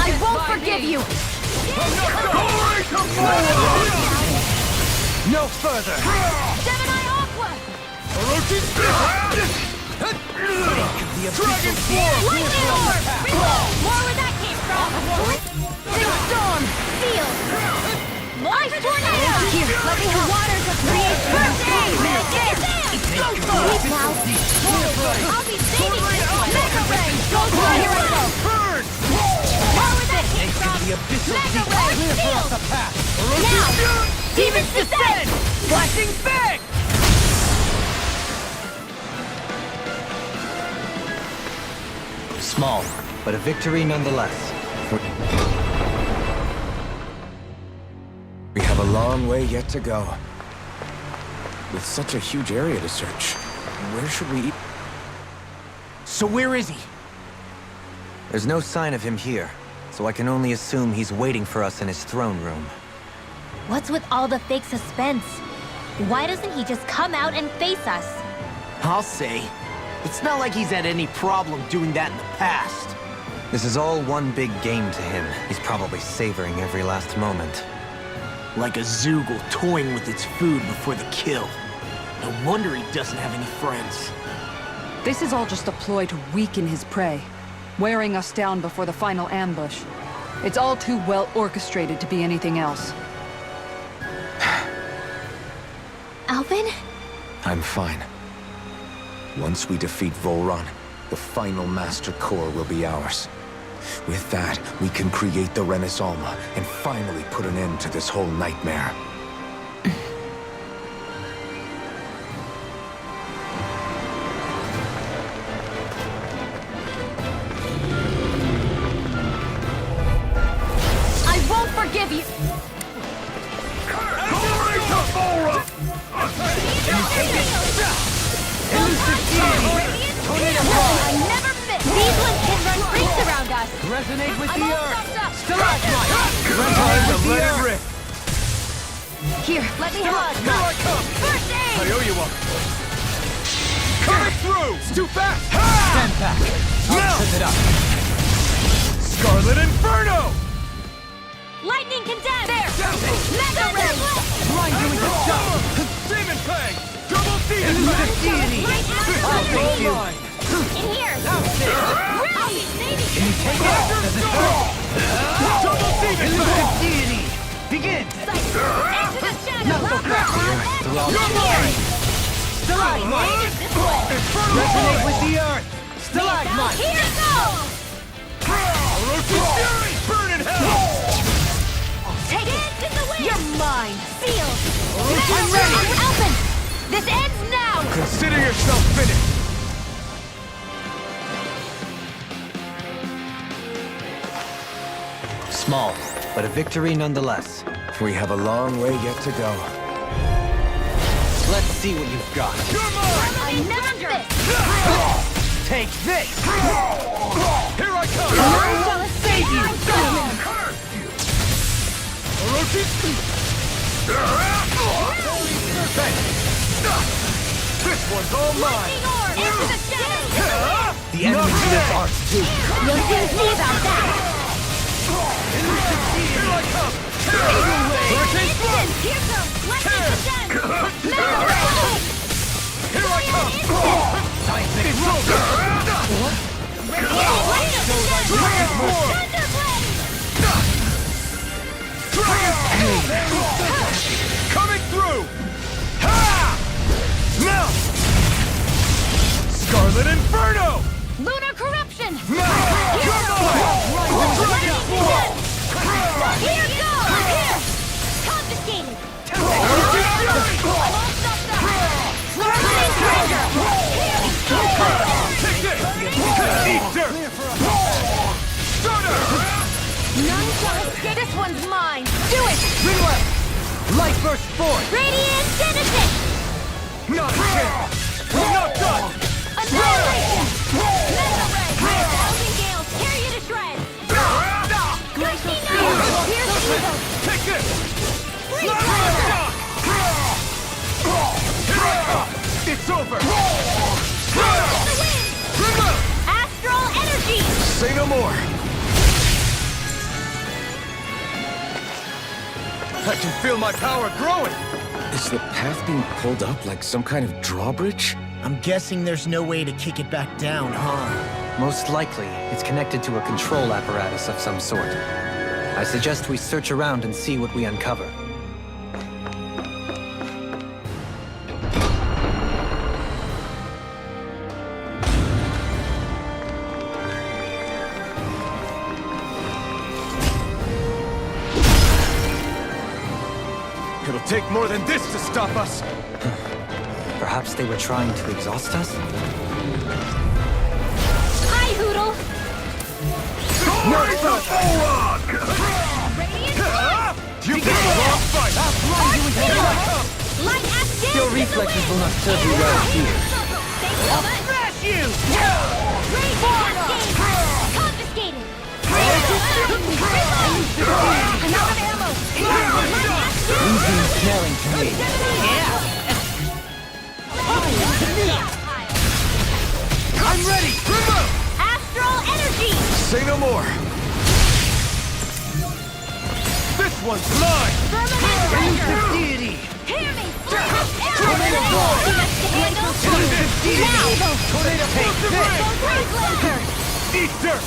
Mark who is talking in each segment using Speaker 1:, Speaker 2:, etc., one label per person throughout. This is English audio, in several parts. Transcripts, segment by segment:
Speaker 1: I won't forgive you!
Speaker 2: No further!
Speaker 1: Gemini Aqua!
Speaker 2: Dragon Form!
Speaker 1: Lightning Orb! More where that came from! Six Storm! Seal! Ice Tornado! Here, let me help! Waters of Creation! First aid! Go for it! Now! I'll be saving this one! Mega Ray! Go for it! Here I go!
Speaker 2: Burn!
Speaker 1: More where that came from! Mega Ray! Seal! Now! Demon's Descent!
Speaker 2: Flashing Fang!
Speaker 3: Small, but a victory nonetheless.
Speaker 4: We have a long way yet to go. With such a huge area to search, where should we...
Speaker 2: So where is he?
Speaker 3: There's no sign of him here, so I can only assume he's waiting for us in his throne room.
Speaker 1: What's with all the fake suspense? Why doesn't he just come out and face us?
Speaker 2: I'll say. It's not like he's had any problem doing that in the past.
Speaker 3: This is all one big game to him. He's probably savoring every last moment.
Speaker 2: Like a Zoogle toying with its food before the kill. No wonder he doesn't have any friends.
Speaker 5: This is all just a ploy to weaken his prey, wearing us down before the final ambush. It's all too well orchestrated to be anything else.
Speaker 1: Alvin?
Speaker 4: I'm fine. Once we defeat Vholran, the final Master Core will be ours. With that, we can create the Renaissance and finally put an end to this whole nightmare.
Speaker 1: I won't forgive you! I never miss! These ones can run freaks around us!
Speaker 2: Resonate with
Speaker 1: I'm
Speaker 2: the
Speaker 1: all
Speaker 2: earth!
Speaker 1: stuffed up!
Speaker 2: Stalagmite! Resonate with the
Speaker 4: Let it
Speaker 2: earth!
Speaker 4: rip!
Speaker 1: Here, let me help!
Speaker 2: Here I come!
Speaker 1: First aid!
Speaker 4: I owe you one. Coming through! It's too fast!
Speaker 2: Stand back! I'll tip it up!
Speaker 4: Scarlet Inferno!
Speaker 1: Lightning condemned! There! Mega Ray!
Speaker 2: Blind you into dust!
Speaker 4: Demon Fang! Double Demon
Speaker 2: Elusive deity! I'll take you!
Speaker 1: In here! I'll be saving
Speaker 2: Can you take it? Does it hurt?
Speaker 4: Double Demon
Speaker 2: Elusive
Speaker 4: Fang!
Speaker 2: deity! Begin!
Speaker 1: Into the shadow!
Speaker 2: Not so fast! Stalagmite! Resonate with the earth! Stalagmite!
Speaker 1: Here goes!
Speaker 4: Orochi's Fury! Burn in hell!
Speaker 1: Take it! In the wind! You're mine! Sealed!
Speaker 2: I'm ready!
Speaker 1: Alvin! This ends now!
Speaker 4: Consider yourself finished!
Speaker 3: Small, but a victory nonetheless.
Speaker 4: We have a long way yet to go.
Speaker 3: Let's see what you've got.
Speaker 4: You're mine!
Speaker 1: I never miss!
Speaker 2: Take this!
Speaker 4: Here I come!
Speaker 1: I shall save you!
Speaker 4: This one's all mine!
Speaker 1: Lightning Orb! Into the shadow!
Speaker 2: The enemy lives ours too!
Speaker 1: You'll soon see about that!
Speaker 4: Here I come! Hurricane Smoke!
Speaker 1: Here comes! Lightning condemned! Mega Ray!
Speaker 4: Here I come!
Speaker 2: Seismic
Speaker 4: It's
Speaker 2: rock!
Speaker 4: over!
Speaker 1: Lightning condemned!
Speaker 4: Dragon Form!
Speaker 1: Thunderblade!
Speaker 4: Dragon Coming through! Ha! Now! Scarlet Inferno!
Speaker 1: Lunar Corruption!
Speaker 4: Now! You're mine! Dragon Form!
Speaker 1: Here goes! Here! Confiscated!
Speaker 4: Orochi's Fury!
Speaker 1: I'm all stuffed up! Cunning Treasure! Here!
Speaker 4: Take this! Easter! Stunner!
Speaker 1: None shall escape! This one's mine! Do it!
Speaker 2: Swing left! Light burst forth!
Speaker 1: Radiant Genesis!
Speaker 4: Not a chance! We're not done!
Speaker 1: Annihilation! Mega Ray! Thousand Gales! Tear you to shreds! Glacial Spear! Pierce Evil!
Speaker 4: Take this!
Speaker 1: Freeze Laser!
Speaker 4: Here I come! It's over!
Speaker 1: Power in the wind! Astral Energy!
Speaker 4: Say no more!
Speaker 6: I can feel my power growing!
Speaker 4: Is the path being pulled up like some kind of drawbridge?
Speaker 2: I'm guessing there's no way to kick it back down, huh?
Speaker 3: Most likely, it's connected to a control apparatus of some sort. I suggest we search around and see what we uncover.
Speaker 6: It'll take more than this to stop us!
Speaker 3: Perhaps they were trying to exhaust us?
Speaker 1: Hi, Hoodle!
Speaker 6: Where's the Vholran? You picked the wrong fight! Here I come!
Speaker 1: Light action!
Speaker 3: Your reflexes will not serve you well here.
Speaker 1: I'll smash you! Rage cascade! Confiscated! I'm out of ammo!
Speaker 3: Losing smelling to me.
Speaker 6: I'm ready! Remove!
Speaker 1: Astral energy!
Speaker 6: Say no more! This one's mine!
Speaker 1: Firmament pressure!
Speaker 6: Deity!
Speaker 1: Hear me! Tornado ball! Handle! Now!
Speaker 6: Tornado take this!
Speaker 1: Blaze laser!
Speaker 6: Eat dirt!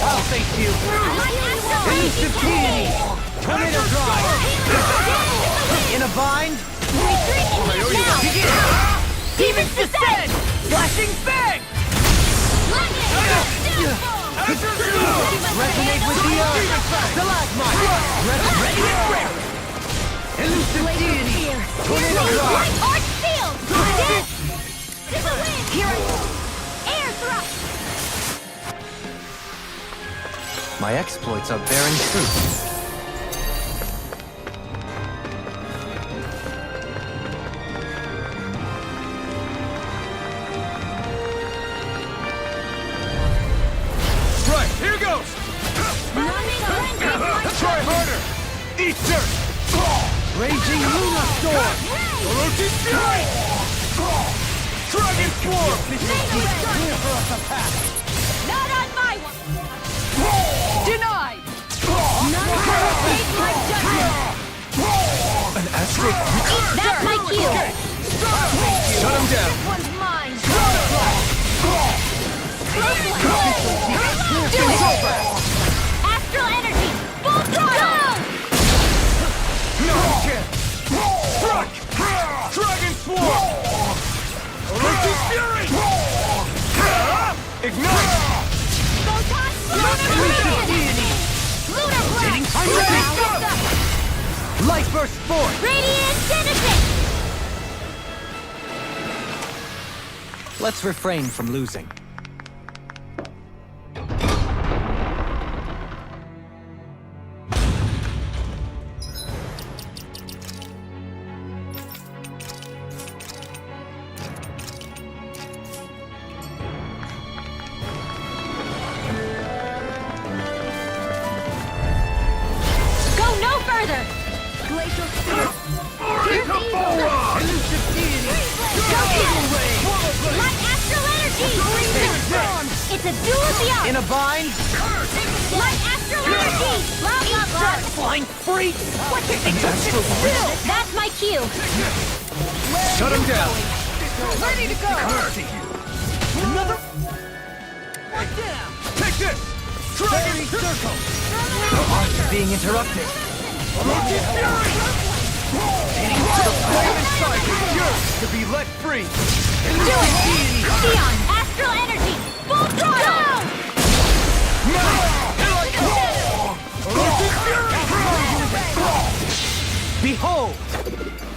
Speaker 3: I'll face you.
Speaker 1: Light astral
Speaker 3: Elusive deity! Tornado drive! In a bind?
Speaker 1: Retreat into now!
Speaker 3: Demons descend! Flashing bang! Resonate with the earth! Stalagmite! Ready and rare! Elusive deity! Tornado drive!
Speaker 1: Arch field! To the wind! Here I go! Air thrust!
Speaker 3: My exploits are bearing fruit.
Speaker 6: Right, here goes! Try harder! Eat dirt!
Speaker 3: Raging Luna Storm!
Speaker 6: Orochi Fury! Dragon Swarm!
Speaker 1: Not on my one!
Speaker 5: Denied!
Speaker 6: An astral...
Speaker 1: That's my cue!
Speaker 6: Shut him down!
Speaker 1: One's mine!
Speaker 6: Do it!
Speaker 1: Astral energy! Full throttle!
Speaker 6: No chance! Struck! Dragon Swarm! Orochi Fury! Ignite!
Speaker 1: Photon Lunar Blast!
Speaker 6: I'm ready!
Speaker 3: Light burst forth!
Speaker 1: Radiant Genesis!
Speaker 3: Let's refrain from losing.
Speaker 1: Go no further! Glacial Spirit! Here's evil!
Speaker 3: Elusive deity!
Speaker 1: Light astral energy! It's a duel of the arts!
Speaker 3: In a bind?
Speaker 1: Light astral energy! Blah blah blah!
Speaker 3: Flying free! What the astral will?
Speaker 1: That's my cue!
Speaker 6: Shut him down!
Speaker 5: Ready to go!
Speaker 6: Another... Take this! Dragon Circle!
Speaker 3: Being interrupted.
Speaker 6: Orochi Fury! The flame inside is yours to be let free!
Speaker 1: Do it! Sion! Astral energy! Full throttle!
Speaker 6: Now! Here I come! Orochi Fury!
Speaker 3: Behold!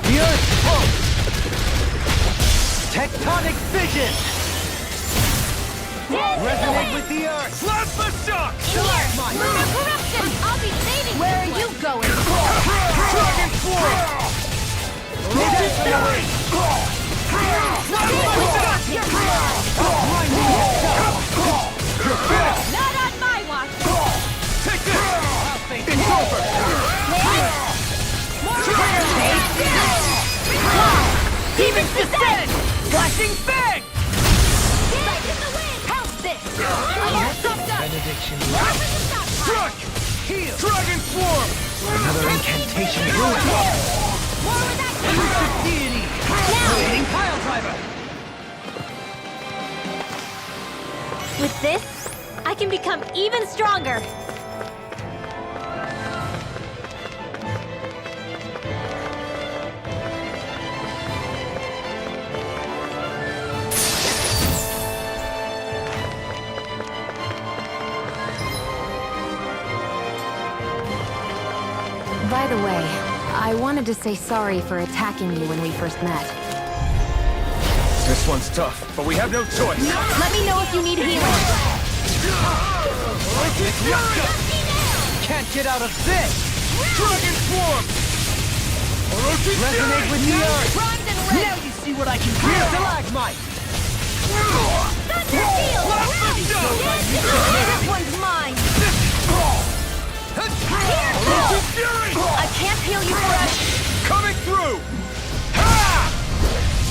Speaker 3: The Earth's pulse! Tectonic vision! Resonate with the Earth!
Speaker 6: Plasma Shock!
Speaker 1: Here! Lunar corruption! I'll be saving
Speaker 5: Where are you going?
Speaker 6: Dragon Swarm! Orochi Fury! You're finished!
Speaker 1: Not on my watch!
Speaker 6: Take this! It's over!
Speaker 1: Demons descend!
Speaker 3: Flashing bang!
Speaker 1: Sight in the wind! How's this?
Speaker 3: Benediction.
Speaker 6: Struck! Dragon Swarm!
Speaker 3: Another incantation. Levitation ruined.
Speaker 1: More with that came
Speaker 3: Elusive
Speaker 1: from!
Speaker 3: deity.
Speaker 1: Now!
Speaker 3: Creating pile driver.
Speaker 1: With this, I can become even stronger! By the way, I wanted to say sorry for attacking you when we first met.
Speaker 6: This one's tough, but we have no choice.
Speaker 1: Let me know if you need healing.
Speaker 3: Can't get out of this.
Speaker 6: Dragon Swarm!
Speaker 3: Resonate with the earth.
Speaker 1: Bronze and
Speaker 3: Now
Speaker 1: red!
Speaker 3: you see what I can do. Stalagmite.
Speaker 1: Thunder field! This one's mine! Here,
Speaker 6: Fury!
Speaker 1: I can't heal you forever!
Speaker 6: Coming through! Ha!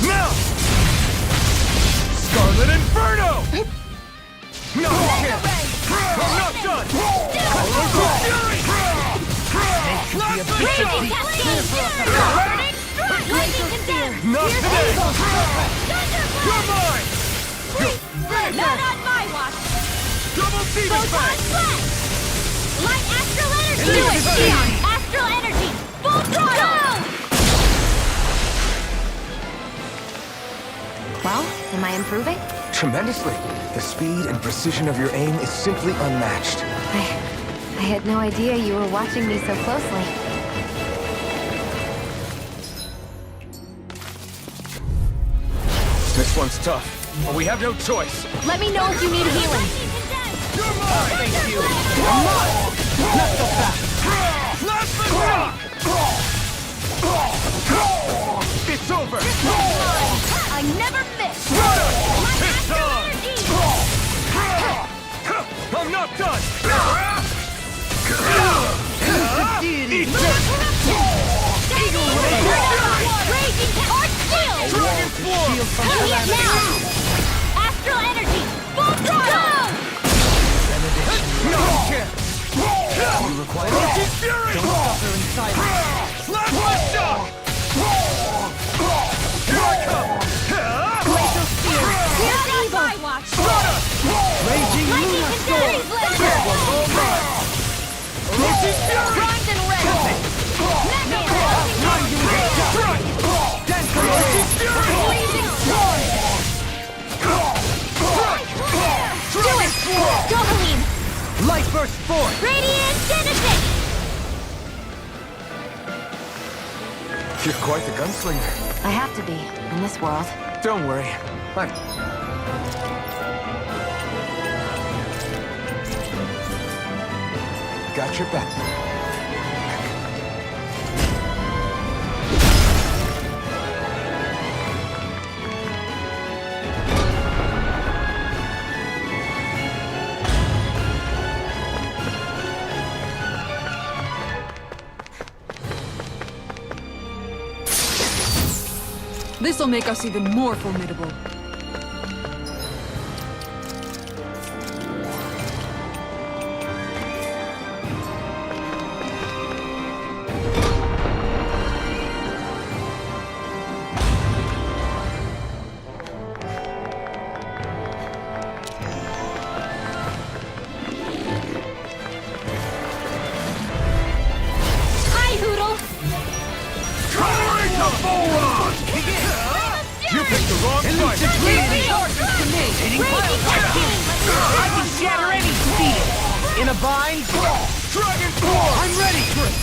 Speaker 6: Now! Scarlet Inferno! No chance! I'm not done! Fury!
Speaker 1: Raging Cascade! Burning Strike! Lightning Condemn!
Speaker 6: Not
Speaker 1: Here's
Speaker 6: today!
Speaker 1: Eagle!
Speaker 6: You're mine!
Speaker 1: Not on my watch!
Speaker 6: Double Demon
Speaker 1: Photon
Speaker 6: Blast!
Speaker 1: Blast! Light Astral Energy! Do it!
Speaker 6: Elusive
Speaker 1: Eon!
Speaker 6: Deity!
Speaker 1: Astral Energy! Full throttle! Well, am I improving?
Speaker 4: Tremendously. The speed and precision of your aim is simply unmatched.
Speaker 1: I had no idea you were watching me so closely.
Speaker 6: This one's tough, but we have no choice.
Speaker 1: Let me know if you need healing.
Speaker 6: You're mine!
Speaker 3: Thank you. I'm not. Not so fast.
Speaker 6: Plasma Shock! It's over!
Speaker 1: I never miss!
Speaker 6: It's on! I'm not done!
Speaker 3: Elusive deity.
Speaker 6: Eat this!
Speaker 1: Raging Arch Shield!
Speaker 6: Dragon Swarm!
Speaker 3: Shield from
Speaker 1: Hit
Speaker 3: calamity.
Speaker 1: now! Astral Energy! Full throttle!
Speaker 6: No chance!
Speaker 3: You require
Speaker 6: Rocky
Speaker 3: that.
Speaker 6: Fury!
Speaker 3: Don't suffer in silence.
Speaker 6: Plasma Shock! Here I come!
Speaker 1: Glacial Spear! Here's Evil! My watch!
Speaker 3: Raging
Speaker 1: Lightning
Speaker 3: Luna
Speaker 1: Condemn!
Speaker 3: Storm.
Speaker 6: Rocky Fury!
Speaker 1: Bronze and red!
Speaker 6: Rocky Fury!
Speaker 1: Blazing Storm! Do it! Dohaline!
Speaker 3: Light burst forth.
Speaker 1: Radiant Genesis!
Speaker 4: You're quite the gunslinger.
Speaker 1: I have to be, in this world.
Speaker 4: Don't worry. Got your back.
Speaker 5: This'll make us even more formidable.
Speaker 1: Hi, Hoodle!
Speaker 6: Coloring to Vholran! You picked the wrong fight!
Speaker 3: Elusive horses to me. Hitting
Speaker 1: Raging
Speaker 3: pile.
Speaker 1: Cascade!
Speaker 3: I can shatter any steel. In a bind.
Speaker 6: Dragon Swarm!
Speaker 3: I'm ready for it.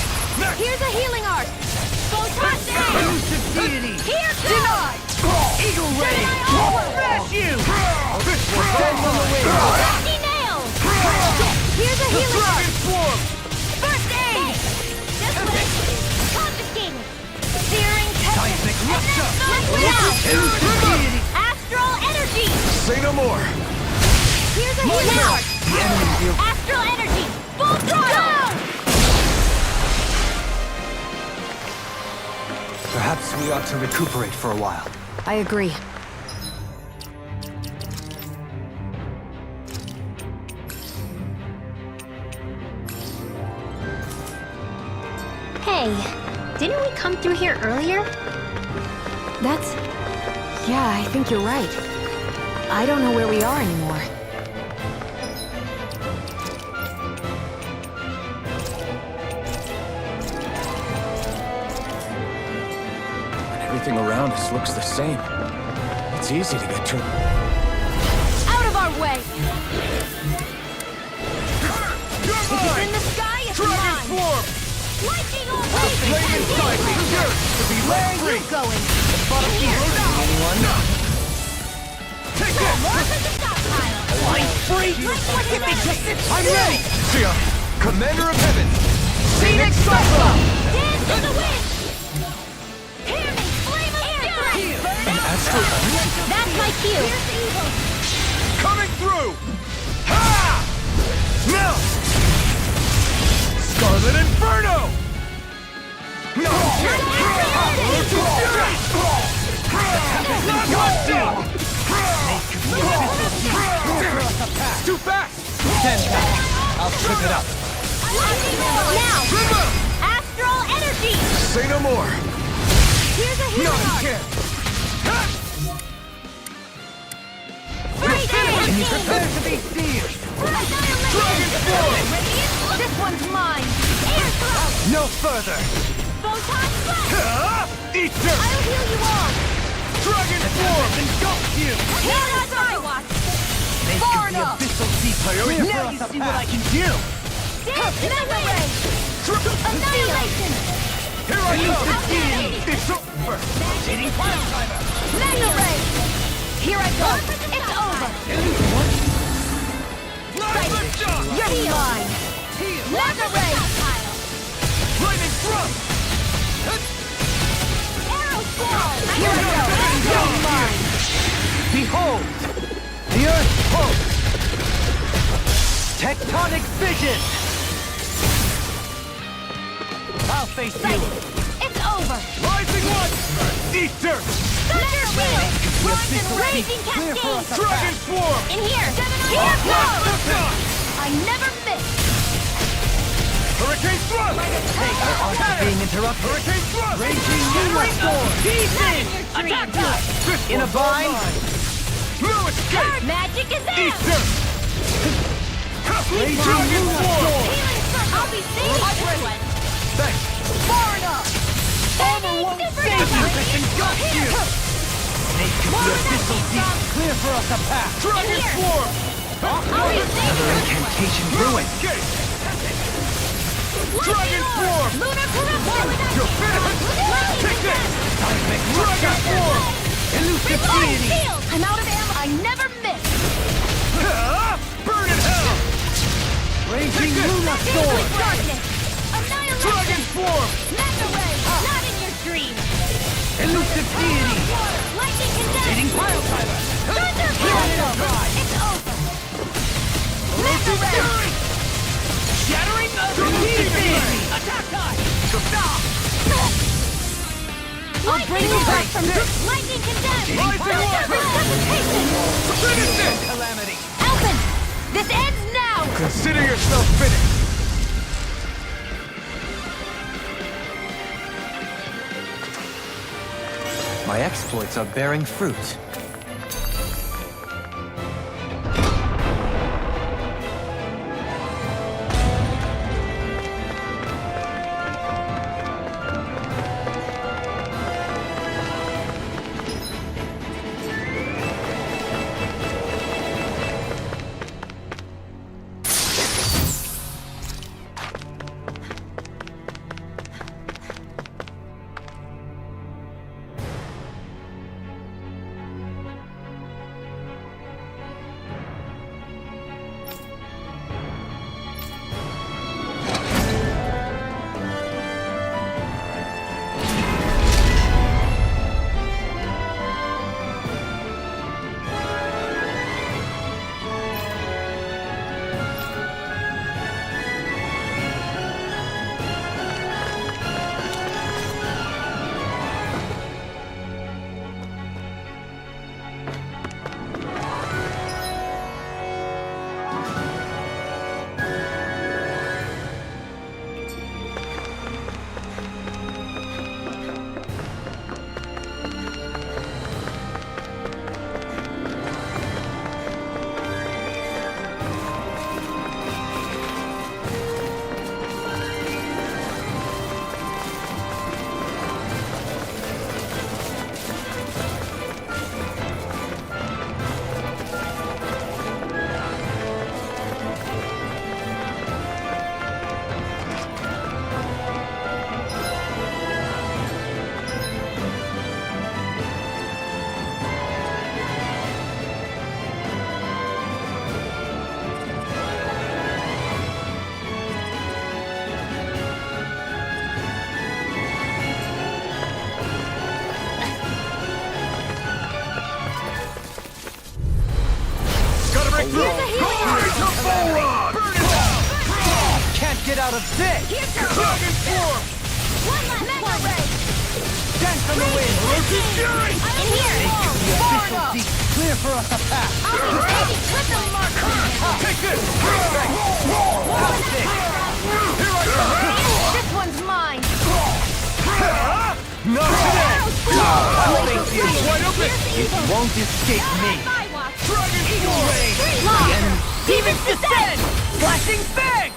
Speaker 1: Here's a healing art! Photon Blast!
Speaker 3: Elusive deity.
Speaker 1: Here goes!
Speaker 3: Eagle ray. Smash you.
Speaker 6: This one's
Speaker 3: Send them away.
Speaker 1: Rocky Nail! Here's a healing art!
Speaker 6: Dragon Swarm!
Speaker 1: First aid! This way! Confiscating! Searing
Speaker 3: Seismic
Speaker 1: tempest!
Speaker 3: rupture.
Speaker 1: Liquid out!
Speaker 3: Elusive deity.
Speaker 1: Astral Energy!
Speaker 6: Say no more!
Speaker 1: Here's a healing art!
Speaker 3: The enemy will.
Speaker 1: Astral Energy! Full throttle!
Speaker 3: Perhaps we ought to recuperate for a while.
Speaker 1: I agree. Hey, Hey, didn't we come through here earlier?
Speaker 7: Yeah, I think you're right. I don't know where we are anymore.
Speaker 4: Everything around us looks the same. It's easy to get to.
Speaker 1: Out of our way!
Speaker 6: You're
Speaker 1: If it's in
Speaker 6: mine!
Speaker 1: the sky, it's
Speaker 6: Dragon
Speaker 1: mine!
Speaker 6: Swarm!
Speaker 1: Lightning all
Speaker 6: The flame inside me is yours to be
Speaker 1: Where
Speaker 6: let
Speaker 1: are
Speaker 6: free!
Speaker 1: you going?
Speaker 6: Anyone? Take this!
Speaker 1: More for the stockpile!
Speaker 6: I'm free!
Speaker 1: Like what hit me just
Speaker 6: I'm ready! Sia, Commander of Heaven! Scenic Cyclone!
Speaker 1: Dance in the wind! Hear me! Flame of fury! That's my cue! Here's the evil!
Speaker 6: Coming through! Ha! No! Scarlet Inferno! No! Too fast! 10 pounds. I'll trip it up.
Speaker 1: Now!
Speaker 6: Trip up!
Speaker 1: Astral energy!
Speaker 6: Say no more.
Speaker 1: Here's a
Speaker 6: Not
Speaker 1: hero!
Speaker 6: a chance. Ha!
Speaker 1: Can you
Speaker 6: Prepare to be seized.
Speaker 1: Dragon Form! This one's mine! Air thrust!
Speaker 6: No further.
Speaker 1: Photon blast!
Speaker 6: Eat dirt!
Speaker 1: I'll heal you all!
Speaker 6: Dragon Form! Engulf you!
Speaker 1: Not on my watch!
Speaker 6: Far enough! Now you see what I can do!
Speaker 1: Dance in the wind! Annihilation!
Speaker 6: Here I
Speaker 1: Out
Speaker 6: come!
Speaker 1: there!
Speaker 6: It's over! Hitting fire timer!
Speaker 1: Mega ray! Here I go! It's over!
Speaker 6: Plasma shock!
Speaker 1: You're mine! Mega ray!
Speaker 6: Lightning thrust!
Speaker 1: Arrow squall!
Speaker 6: Here I go! You're mine! Behold! The Earth pulse! Tectonic vision! I'll face you!
Speaker 1: It's over!
Speaker 6: Rising one! Eat dirt!
Speaker 1: Thunder wheel! Bronze and raging cascade!
Speaker 6: Dragon Swarm!
Speaker 1: In here! Here goes! I never miss!
Speaker 6: Hurricane thrust!
Speaker 3: Being interrupted.
Speaker 6: Hurricane thrust!
Speaker 3: Raging Moonlight Storm.
Speaker 1: Attack time!
Speaker 6: This
Speaker 3: In a
Speaker 6: one's all
Speaker 3: bind.
Speaker 6: mine. No escape!
Speaker 1: Magic is
Speaker 6: Eat
Speaker 1: out!
Speaker 6: dirt!
Speaker 3: Raging
Speaker 6: Dragon
Speaker 3: Moonlight
Speaker 6: Swarm!
Speaker 1: Healing circle! I'll be saving this one!
Speaker 6: Thanks!
Speaker 1: Far enough! Armor won't
Speaker 6: Save you! Engulf you!
Speaker 3: Clear for us a path.
Speaker 6: Dragon
Speaker 1: Here.
Speaker 6: Swarm!
Speaker 1: I'll be saving this one!
Speaker 3: Incantation
Speaker 6: No
Speaker 3: ruined.
Speaker 6: escape!
Speaker 1: Lightning
Speaker 6: Dragon
Speaker 1: orb!
Speaker 6: Swarm!
Speaker 1: Lunar corruption!
Speaker 6: You're finished! Take this! Dragon Swarm!
Speaker 3: Elusive
Speaker 1: Reloading
Speaker 3: deity.
Speaker 1: shield! I'm out of ammo! I never miss!
Speaker 6: Burn in hell!
Speaker 3: Raging
Speaker 6: Take this.
Speaker 3: Moonlight
Speaker 1: Deadly
Speaker 3: Storm.
Speaker 1: darkness! Annihilation!
Speaker 6: Dragon Swarm!
Speaker 1: Mega ray! Not in your dream!
Speaker 3: Elusive deity.
Speaker 1: Lightning
Speaker 3: Hitting
Speaker 1: condense!
Speaker 3: pile timer.
Speaker 1: Thunder wheel! It's over! Mega ray!
Speaker 3: Shattering the
Speaker 6: Demon!
Speaker 3: Attack time.
Speaker 1: I'll bring you back from lightning condense!
Speaker 6: Rising
Speaker 1: Resuscitation!
Speaker 6: Finish it!
Speaker 3: Calamity.
Speaker 1: Alphen! This ends now!
Speaker 6: Consider yourself finished!
Speaker 3: My exploits are bearing fruit.
Speaker 1: Here's the healing
Speaker 6: Here's the Vholran! Burn it out!
Speaker 3: Can't get out of this!
Speaker 1: Here's your
Speaker 6: Dragon form!
Speaker 1: one last Mega Ray!
Speaker 3: Dance on the wind!
Speaker 6: Roach's Fury!
Speaker 1: In here!
Speaker 3: The official deep clear for us to pass!
Speaker 1: I'll be ready with the mark!
Speaker 6: Take this!
Speaker 1: This one's mine!
Speaker 6: Not today!
Speaker 3: I'll
Speaker 1: Glacial
Speaker 3: face you
Speaker 1: Spear.
Speaker 3: wide open!
Speaker 1: Here's the
Speaker 3: It won't escape me!
Speaker 6: Dragon
Speaker 3: Eagle Ray!
Speaker 1: Lock!
Speaker 3: Demons descend! Flashing Fang!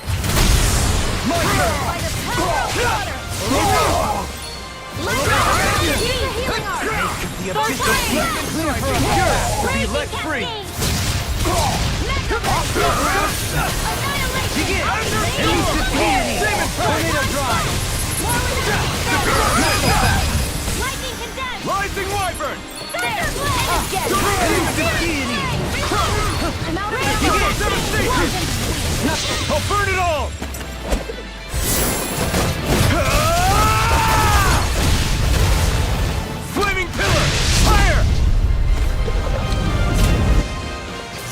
Speaker 3: My turn!
Speaker 1: By the power of water! Here's the healing arm!
Speaker 3: The official deep clear for us to be let free! Begin! Elusive deity! Tornado drive!
Speaker 1: Lightning condemned!
Speaker 6: Rising Wyvern!
Speaker 3: Elusive deity!
Speaker 1: I'm out of
Speaker 6: Devastation! I'll burn it all! Flaming pillar! Fire!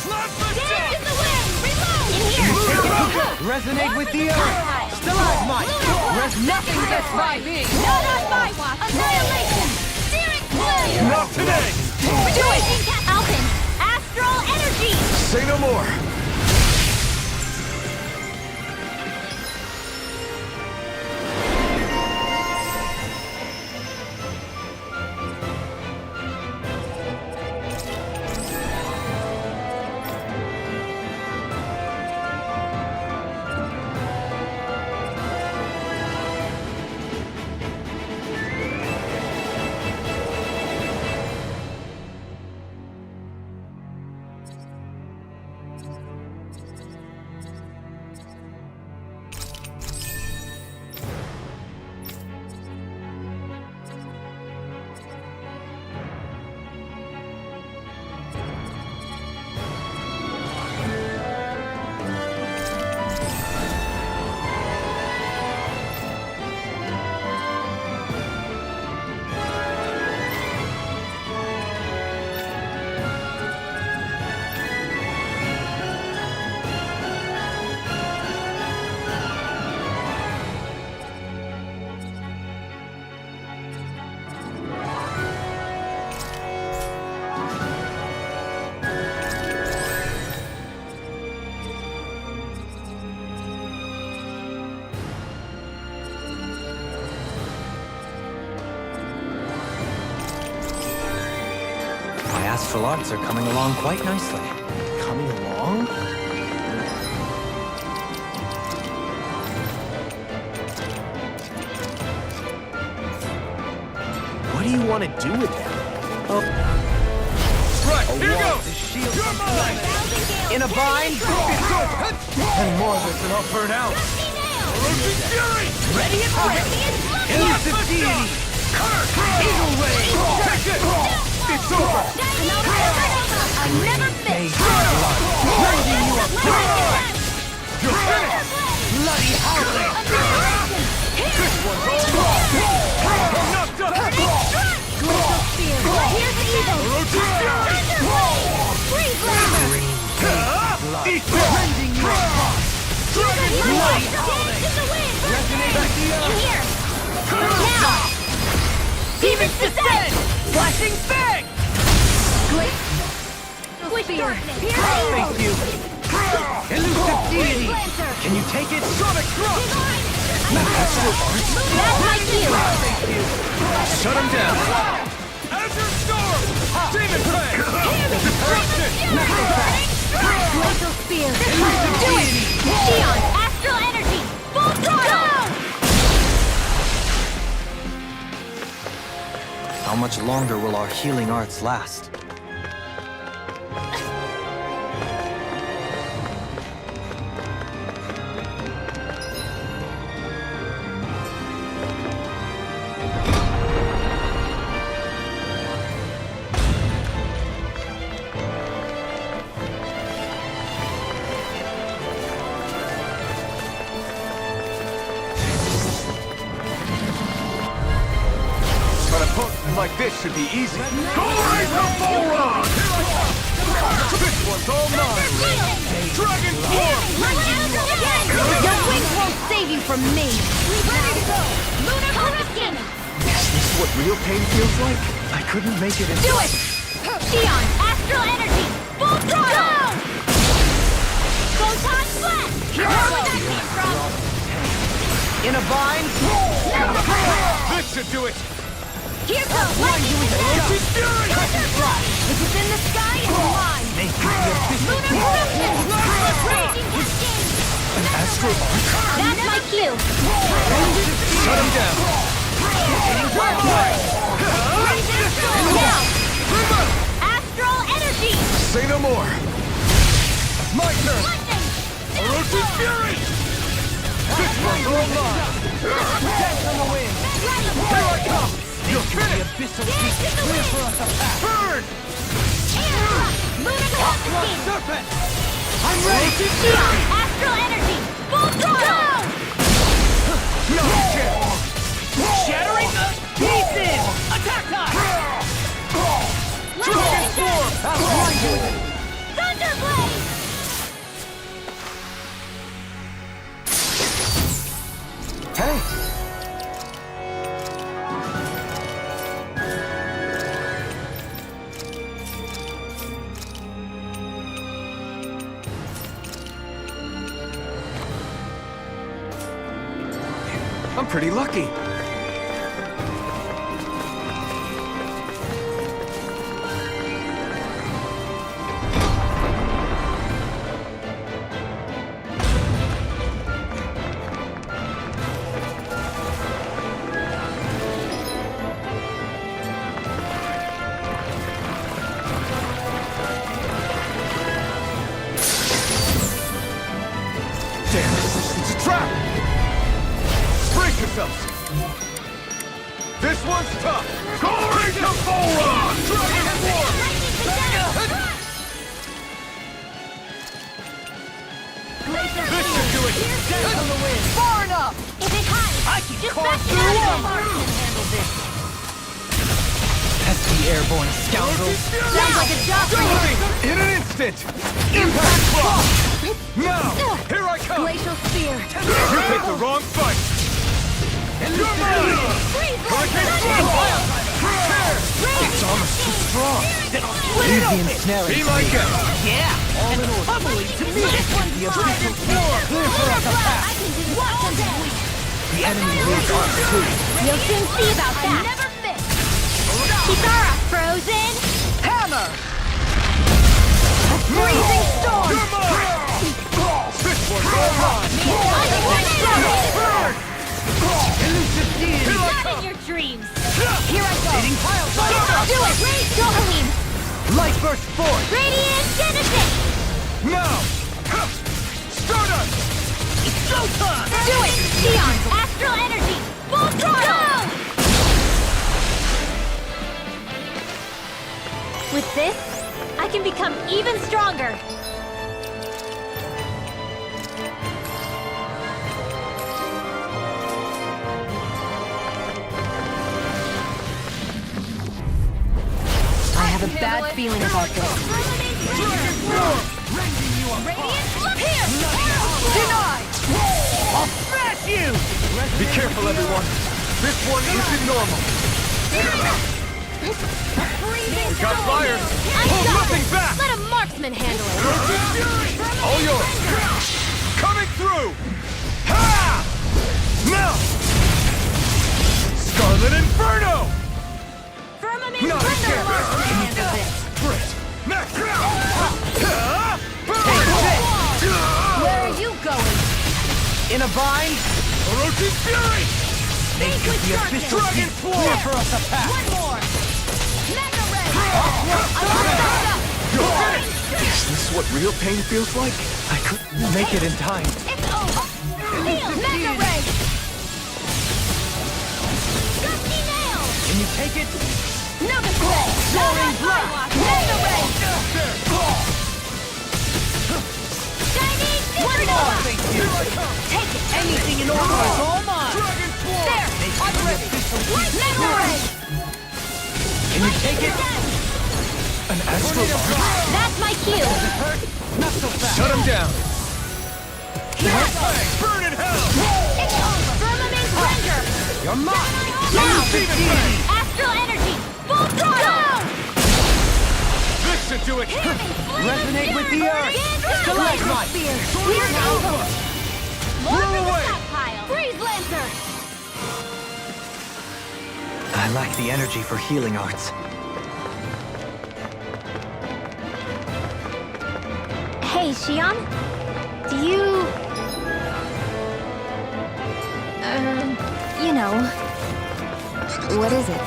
Speaker 6: Slap the
Speaker 1: Dance in the wind! Reload! In here!
Speaker 3: Resonate with the earth! Stalagmite!
Speaker 5: Nothing gets by me!
Speaker 1: Not on my watch! Annihilation! Searing flame!
Speaker 6: Not today!
Speaker 1: Do it! Alpin! Astral energy!
Speaker 6: Say no more!
Speaker 3: My astral arts are coming along quite nicely.
Speaker 2: Coming along? What do you want to do with them?
Speaker 6: Right, here goes!
Speaker 3: The shield
Speaker 6: You're mine!
Speaker 3: in a bind!
Speaker 6: It's over!
Speaker 3: Any more of this and I'll burn out!
Speaker 6: Roach's Fury!
Speaker 3: Ready and ready! Elusive deity! Eagle Ray!
Speaker 6: Take it! It's over!
Speaker 1: I never
Speaker 3: Bathe
Speaker 1: fit!
Speaker 3: in blood! Rending you apart!
Speaker 6: You're finished!
Speaker 3: Bloody howling!
Speaker 6: This one's over! I'm knocked up!
Speaker 1: Glacial Spear! Here's the evil!
Speaker 6: Roach's Fury!
Speaker 1: Freeze Laser!
Speaker 6: Eat this!
Speaker 3: Rending you apart!
Speaker 6: Dragon
Speaker 3: Bloody
Speaker 1: Dance
Speaker 3: howling!
Speaker 1: in the wind!
Speaker 3: Resonate with the
Speaker 1: In
Speaker 3: earth!
Speaker 1: here! Now!
Speaker 3: Demons descend! Flashing Fang!
Speaker 1: With darkness! Here's the
Speaker 3: I'll
Speaker 1: evil!
Speaker 3: face you! Elusive deity!
Speaker 1: Lancer!
Speaker 3: Can you take it?
Speaker 6: Sonic Thrust!
Speaker 1: That's my cue!
Speaker 6: Shut him down! Azure Storm! Demon Fang! Destruction!
Speaker 1: Glacial Spear! Do it! Xeon! Astral Energy! Full throttle!
Speaker 3: How much longer will our healing arts last?
Speaker 6: But a potent like this should be easy. Go right to Vholran! This one's all mine! Dragon Form!
Speaker 1: Your wings won't save you from me! Ready to go! Lunar Hurricane!
Speaker 6: Is this what real pain feels like? I couldn't make it in.
Speaker 1: Do it! Eon, Astral Energy! Full throttle! Photon Flash! Where that came from?
Speaker 3: In a bind?
Speaker 6: This should do it!
Speaker 1: Here goes lightning!
Speaker 6: Orochi's Fury!
Speaker 1: If it's in the sky, it's mine! Lunar Eruption! Raging Cascade!
Speaker 6: Astral Arc?
Speaker 1: That's my cue!
Speaker 6: Shut him down!
Speaker 1: Freezing Storm now! Astral Energy!
Speaker 6: Say no more! My turn!
Speaker 1: Lightning!
Speaker 6: Orochi's Fury! This one's all mine!
Speaker 3: Death on the wind!
Speaker 6: Here I come! You're finished!
Speaker 3: Clear for us a path!
Speaker 6: Burn!
Speaker 1: Lunar Cascade!
Speaker 3: Serpent!
Speaker 6: I'm ready!
Speaker 1: Eon, Astral Energy! Full throttle!
Speaker 6: No chance!
Speaker 3: Shattering the pieces! Attack time!
Speaker 6: Dragon Form!
Speaker 3: I'll blind you with it!
Speaker 1: Thunderblade!
Speaker 4: Hey!
Speaker 6: I'm pretty lucky. Damn, it's a trap! Brace yourselves! This one's tough! Glory to Vholran! Dragon Form! This should do it!
Speaker 3: Death on the wind! Far enough!
Speaker 1: If it hides,
Speaker 3: I can
Speaker 1: just
Speaker 3: carve
Speaker 1: back it
Speaker 3: through
Speaker 1: out
Speaker 3: armor.
Speaker 1: of Marks and handle this.
Speaker 3: Pesky airborne scoundrels!
Speaker 1: Sounds like a job for you!
Speaker 6: In an instant! Impact Block! Now! Here I come!
Speaker 1: Glacial Spear!
Speaker 6: You picked the wrong fight! And you're mine!
Speaker 1: Freeze!
Speaker 6: Hurricane Storm!
Speaker 1: It's almost too strong!
Speaker 3: Easy ensnaring.
Speaker 6: Be my guest!
Speaker 3: Yeah! And pummeling to me! The abyssal form! Clear for us a path!
Speaker 1: I can do this all day!
Speaker 3: The enemy is on too!
Speaker 1: You'll soon see about that! Never miss! Kitara, frozen!
Speaker 3: Hammer!
Speaker 1: Freezing storm!
Speaker 6: You're mine! This one's all mine!
Speaker 3: Burn! Elusive deity!
Speaker 1: Not in your dreams!
Speaker 3: Here I go! Eating piles
Speaker 1: Do it! Raise Dohalim!
Speaker 3: Light burst forth!
Speaker 1: Radiant Genesis!
Speaker 6: Now! Stardust!
Speaker 3: It's showtime!
Speaker 1: Do it! Eon, Astral Energy! Full throttle! With this, I can become even stronger!
Speaker 5: I have a bad feeling about this.
Speaker 3: Denied! I'll smash you!
Speaker 6: Be careful, everyone! This one isn't normal! Got fire! Hold nothing back!
Speaker 1: Let a marksman handle it!
Speaker 6: All yours! Coming through! Ha! Now! Scarlet Inferno!
Speaker 1: Firmament
Speaker 6: Not a
Speaker 1: Thunder
Speaker 6: chance!
Speaker 1: Marksman handle this!
Speaker 6: Brit! Max!
Speaker 1: Where are you going?
Speaker 3: In a bind?
Speaker 6: Orochi's Fury!
Speaker 1: Think with
Speaker 3: The
Speaker 1: darkness!
Speaker 3: abyssal
Speaker 6: Dragon
Speaker 3: deep
Speaker 6: Form!
Speaker 3: clear for us a path!
Speaker 1: One more! Mega Ray! I want that!
Speaker 6: You're finished! Is this what real pain feels like? I couldn't make it in time.
Speaker 1: It's over! Feel Mega Ray! Gusty Nail!
Speaker 3: Can you take it?
Speaker 1: Nugget Ray!
Speaker 3: Soaring blast!
Speaker 1: Mega Ray! Chinese Supernova!
Speaker 3: Thank you!
Speaker 1: Take it!
Speaker 3: Anything in order is all mine!
Speaker 6: Dragon Form!
Speaker 1: There!
Speaker 3: I'm ready!
Speaker 1: Mega Ray!
Speaker 3: Can you take it? An astral arm?
Speaker 1: That's my cue.
Speaker 3: Not so fast.
Speaker 6: Shut him down!
Speaker 1: Yes.
Speaker 6: Burn in hell!
Speaker 1: It's over. Firmament render.
Speaker 3: You're mine!
Speaker 1: Now.
Speaker 3: Demon Blade!
Speaker 1: Astral energy. Full throttle.
Speaker 6: Listen to it!
Speaker 3: Resonate with the earth! Stalagmite!
Speaker 1: Here's evil. More
Speaker 6: Blow
Speaker 1: for the
Speaker 6: away.
Speaker 1: stockpile. Freeze Lancer.
Speaker 3: I lack the energy for healing arts.
Speaker 1: Hey, Xion. Do you... you know...
Speaker 7: What is it?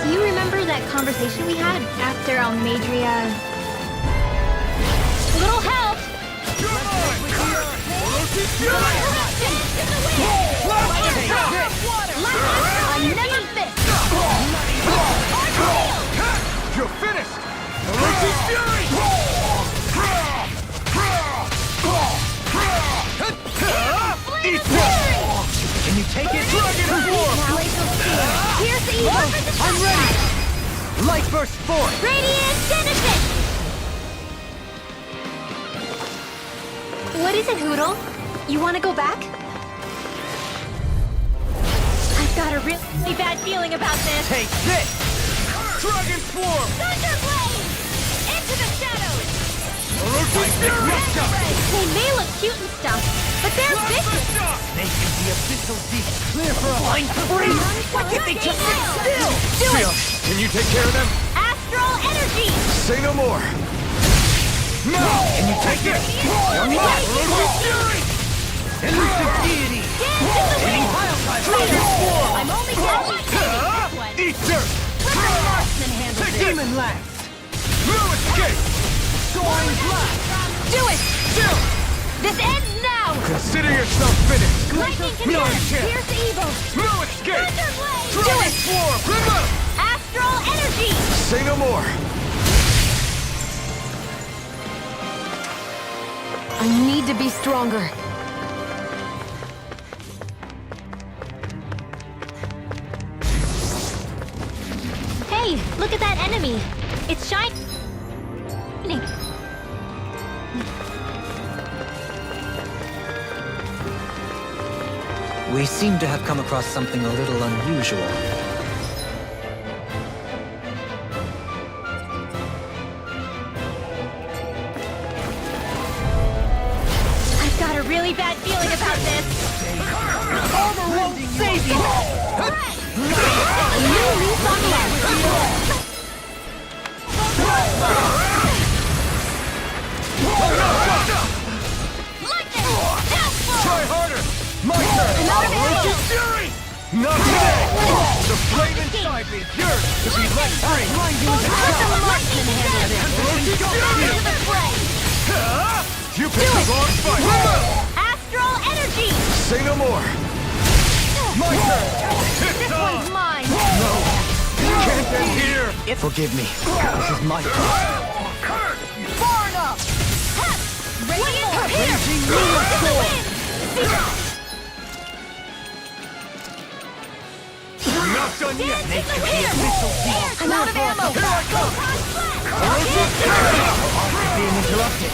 Speaker 1: Do you remember that conversation we had after Almadria... Little help! Another fist!
Speaker 6: You're finished! Orochi's Fury! Eat this!
Speaker 3: Can you take it?
Speaker 6: Dragon Form!
Speaker 1: Here's the evil!
Speaker 3: I'm ready! Light burst forth!
Speaker 1: Radiant Genesis! What is it, Hoodle? You want to go back? I've got a really bad feeling about this.
Speaker 3: Take this!
Speaker 6: Dragon Form!
Speaker 1: Thunderblade! Into the shadows!
Speaker 6: Orochi's Fury!
Speaker 1: They may look cute and stuff, but they're vicious!
Speaker 3: Snake in the abyssal deep! Clear for a flying free! Why can't they just sit still?
Speaker 1: Do it!
Speaker 6: Xion, can you take care of them?
Speaker 1: Astral energy!
Speaker 6: Say no more! No!
Speaker 3: Can you take it? You're mine!
Speaker 6: Orochi's Fury!
Speaker 3: Elusive deity!
Speaker 1: Dance in the wind!
Speaker 3: Dragon form!
Speaker 1: I'm only getting this one!
Speaker 6: Eat dirt!
Speaker 1: Flicker marksman handles it!
Speaker 3: Demon lance!
Speaker 6: No escape!
Speaker 3: Soaring blast!
Speaker 1: Do it!
Speaker 6: Still!
Speaker 1: This ends now!
Speaker 6: Consider yourself finished!
Speaker 1: Lightning
Speaker 6: No
Speaker 1: condemn!
Speaker 6: chance.
Speaker 1: Here's the evil!
Speaker 6: No escape!
Speaker 1: Thunderblade! Do
Speaker 6: Dragon
Speaker 1: it!
Speaker 6: Form! Remember!
Speaker 1: Astral energy!
Speaker 6: Say no more!
Speaker 7: I need to be stronger.
Speaker 1: Hey, look at that enemy! It's shining!
Speaker 8: We seem to have come across something a little unusual.
Speaker 1: I've got a really bad feeling about this!
Speaker 3: Armor won't save you!
Speaker 1: New leaf on life! Lightning!
Speaker 6: Try harder! My turn!
Speaker 1: Another
Speaker 6: Orochi's Fury! Not today! The flame inside me is yours to be let free!
Speaker 1: Lightning
Speaker 6: Orochi's Fury!
Speaker 1: into the fray!
Speaker 6: You picked the wrong fight!
Speaker 1: Astral energy!
Speaker 6: Say no more! My turn! It's on!
Speaker 1: One's mine!
Speaker 6: No! Can't end here!
Speaker 8: Forgive me. This is my fault.
Speaker 1: Far enough! Radiant here!
Speaker 3: Raging Lunar Storm!
Speaker 6: We're not done yet!
Speaker 1: I'm out of ammo!
Speaker 3: Being interrupted.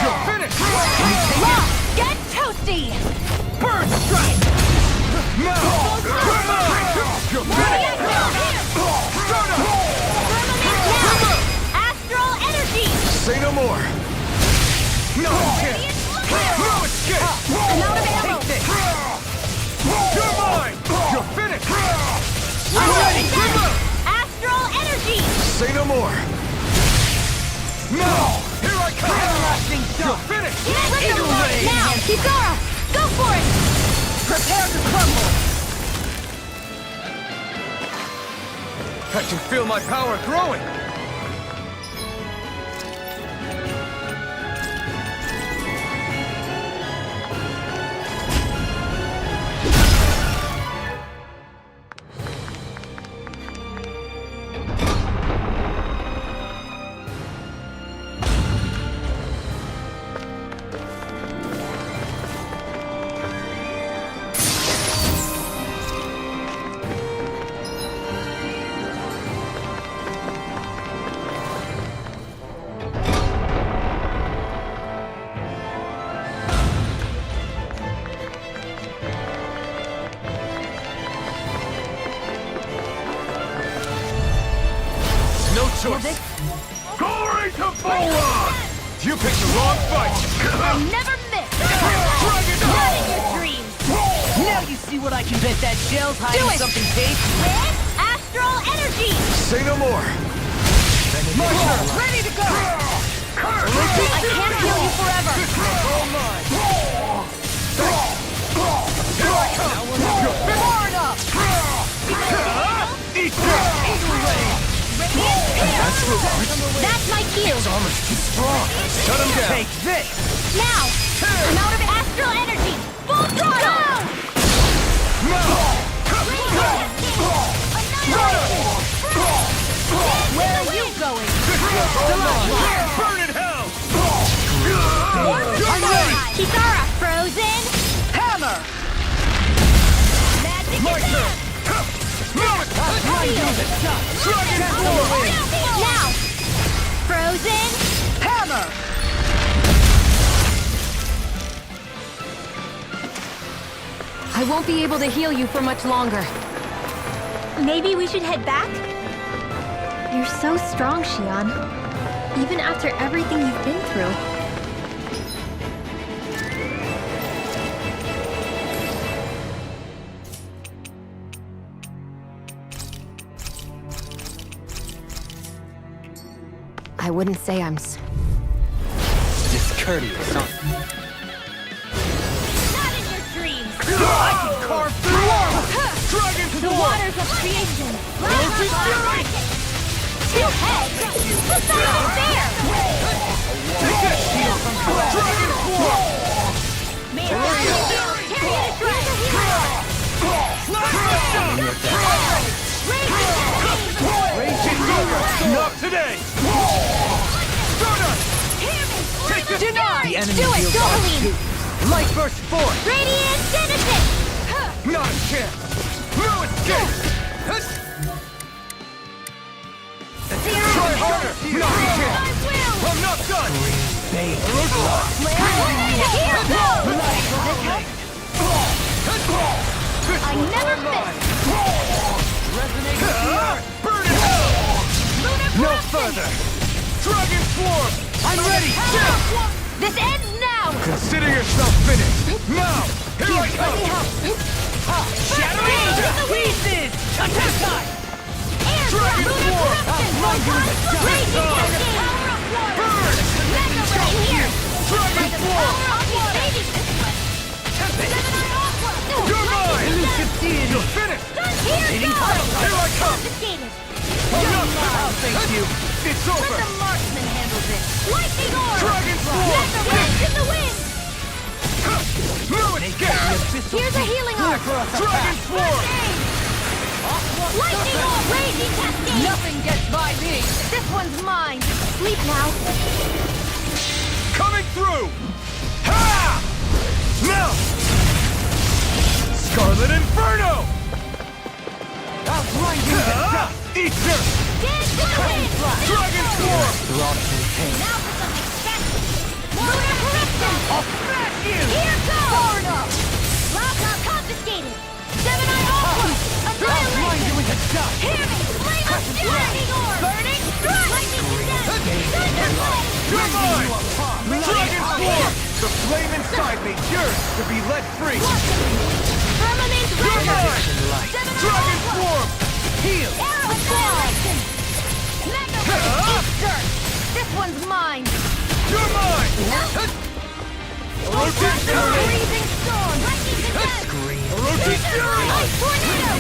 Speaker 6: You're finished!
Speaker 1: Lock! Get toasty!
Speaker 6: Burn strike! Now! Come on! You're finished! Start up!
Speaker 1: Astral energy!
Speaker 6: Say no more! No chance! No escape!
Speaker 1: I'm out of ammo!
Speaker 3: Take this!
Speaker 6: You're mine! You're finished!
Speaker 1: I'm ready! Astral energy!
Speaker 6: Say no more! No! Here I come!
Speaker 3: Everlasting
Speaker 6: You're
Speaker 3: dust!
Speaker 6: finished!
Speaker 1: Eagle Ray! Now! Kizara! Go for it!
Speaker 3: Prepare to crumble!
Speaker 6: I can feel my power growing! force! Glory to Vholran! You picked the wrong fight!
Speaker 1: I never miss!
Speaker 6: Dragon
Speaker 1: Not in your dreams!
Speaker 3: Now you see what I can bet that shell's hiding
Speaker 1: it.
Speaker 3: something tasty.
Speaker 1: With astral energy!
Speaker 6: Say no more!
Speaker 3: My turn. Ready to go.
Speaker 1: I can't heal you forever!
Speaker 3: All mine.
Speaker 1: Far enough!
Speaker 6: Eat that!
Speaker 1: That's my cue!
Speaker 6: Armor's too strong! Shut him down!
Speaker 3: Take this.
Speaker 1: Now! I'm out of astral energy! Full throttle! Where are you going?
Speaker 6: Burn in hell!
Speaker 1: Kitara, frozen!
Speaker 3: Hammer.
Speaker 1: Magic
Speaker 3: My
Speaker 1: is
Speaker 3: turn.
Speaker 1: Now! Frozen!
Speaker 3: Hammer.
Speaker 7: I won't be able to heal you for much longer.
Speaker 1: Maybe we should head back? You're so strong, Xion. Even after everything you've been through.
Speaker 7: I wouldn't say I'm
Speaker 8: Discourteous, huh?
Speaker 1: Not in your dreams!
Speaker 3: I can carve through armor.
Speaker 6: Dragon
Speaker 1: The waters of creation! Two heads! What's that over there?
Speaker 6: Dragon Swarm!
Speaker 1: Man, tear you to shreds!
Speaker 6: It's over! Not today! Stardust!
Speaker 3: Denied.
Speaker 8: The enemy
Speaker 1: Do it,
Speaker 8: feels
Speaker 1: Vholran!
Speaker 3: Light burst forth.
Speaker 1: Radiant Genesis!
Speaker 6: Not a chance! No escape! Try harder! Not a chance! I'm not done!
Speaker 1: Here goes! I never miss!
Speaker 6: Burn in hell! No further! Dragon Swarm!
Speaker 3: I'm ready.
Speaker 1: This ends now!
Speaker 6: Consider yourself finished! Now! Here I come!
Speaker 3: Shattering to pieces. Attack time.
Speaker 6: Dragon Swarm!
Speaker 1: Raging Cascade!
Speaker 6: Burn!
Speaker 1: Mega Ray here!
Speaker 6: Dragon Swarm! You're mine!
Speaker 3: Elusive deity.
Speaker 6: You're finished!
Speaker 1: Here goes!
Speaker 6: Here I come!
Speaker 1: Confiscated!
Speaker 3: Oh, thank you.
Speaker 6: It's
Speaker 1: Let
Speaker 6: over!
Speaker 1: the marksman handle this! Lightning orb!
Speaker 6: Dragon Swarm!
Speaker 1: Mega Ray in the wind!
Speaker 6: No escape!
Speaker 1: Here's a healing arc!
Speaker 6: Dragon Swarm!
Speaker 1: Lightning orb! Raging Cascade!
Speaker 3: Nothing gets by me.
Speaker 1: This one's mine! Sleep now!
Speaker 6: Coming through! Ha! Now! Scarlet Inferno!
Speaker 3: I'll grind you to dust.
Speaker 6: Eat dirt!
Speaker 1: Dance to the wind!
Speaker 6: Dragon Swarm!
Speaker 8: Throughout the pain.
Speaker 1: Now for something special! Lunar Corruption!
Speaker 3: I'll smash you.
Speaker 1: Here goes!
Speaker 3: Far enough.
Speaker 1: Laptop confiscated! Seven-Eye Aqua!
Speaker 3: I'll grind you
Speaker 1: Annihilation!
Speaker 3: into dust.
Speaker 1: Hear me! Flame of Lightning Orb! Burning Strike! Lightning Condemned! Thunderblade!
Speaker 6: You're mine! Dragon Swarm! The flame inside me yearns to be let free!
Speaker 1: Firmament
Speaker 6: You're
Speaker 1: Render!
Speaker 6: mine!
Speaker 1: Seven-Eye
Speaker 6: Dragon
Speaker 1: Aqua!
Speaker 6: Swarm!
Speaker 3: Heal.
Speaker 1: Arrow Annihilation! Mega Ray! Eat dirt! This one's mine!
Speaker 6: You're mine! Rotate Fury!
Speaker 1: Freezing Storm! Lightning Condemned!
Speaker 6: Rotate Fury!
Speaker 1: Ice Tornado!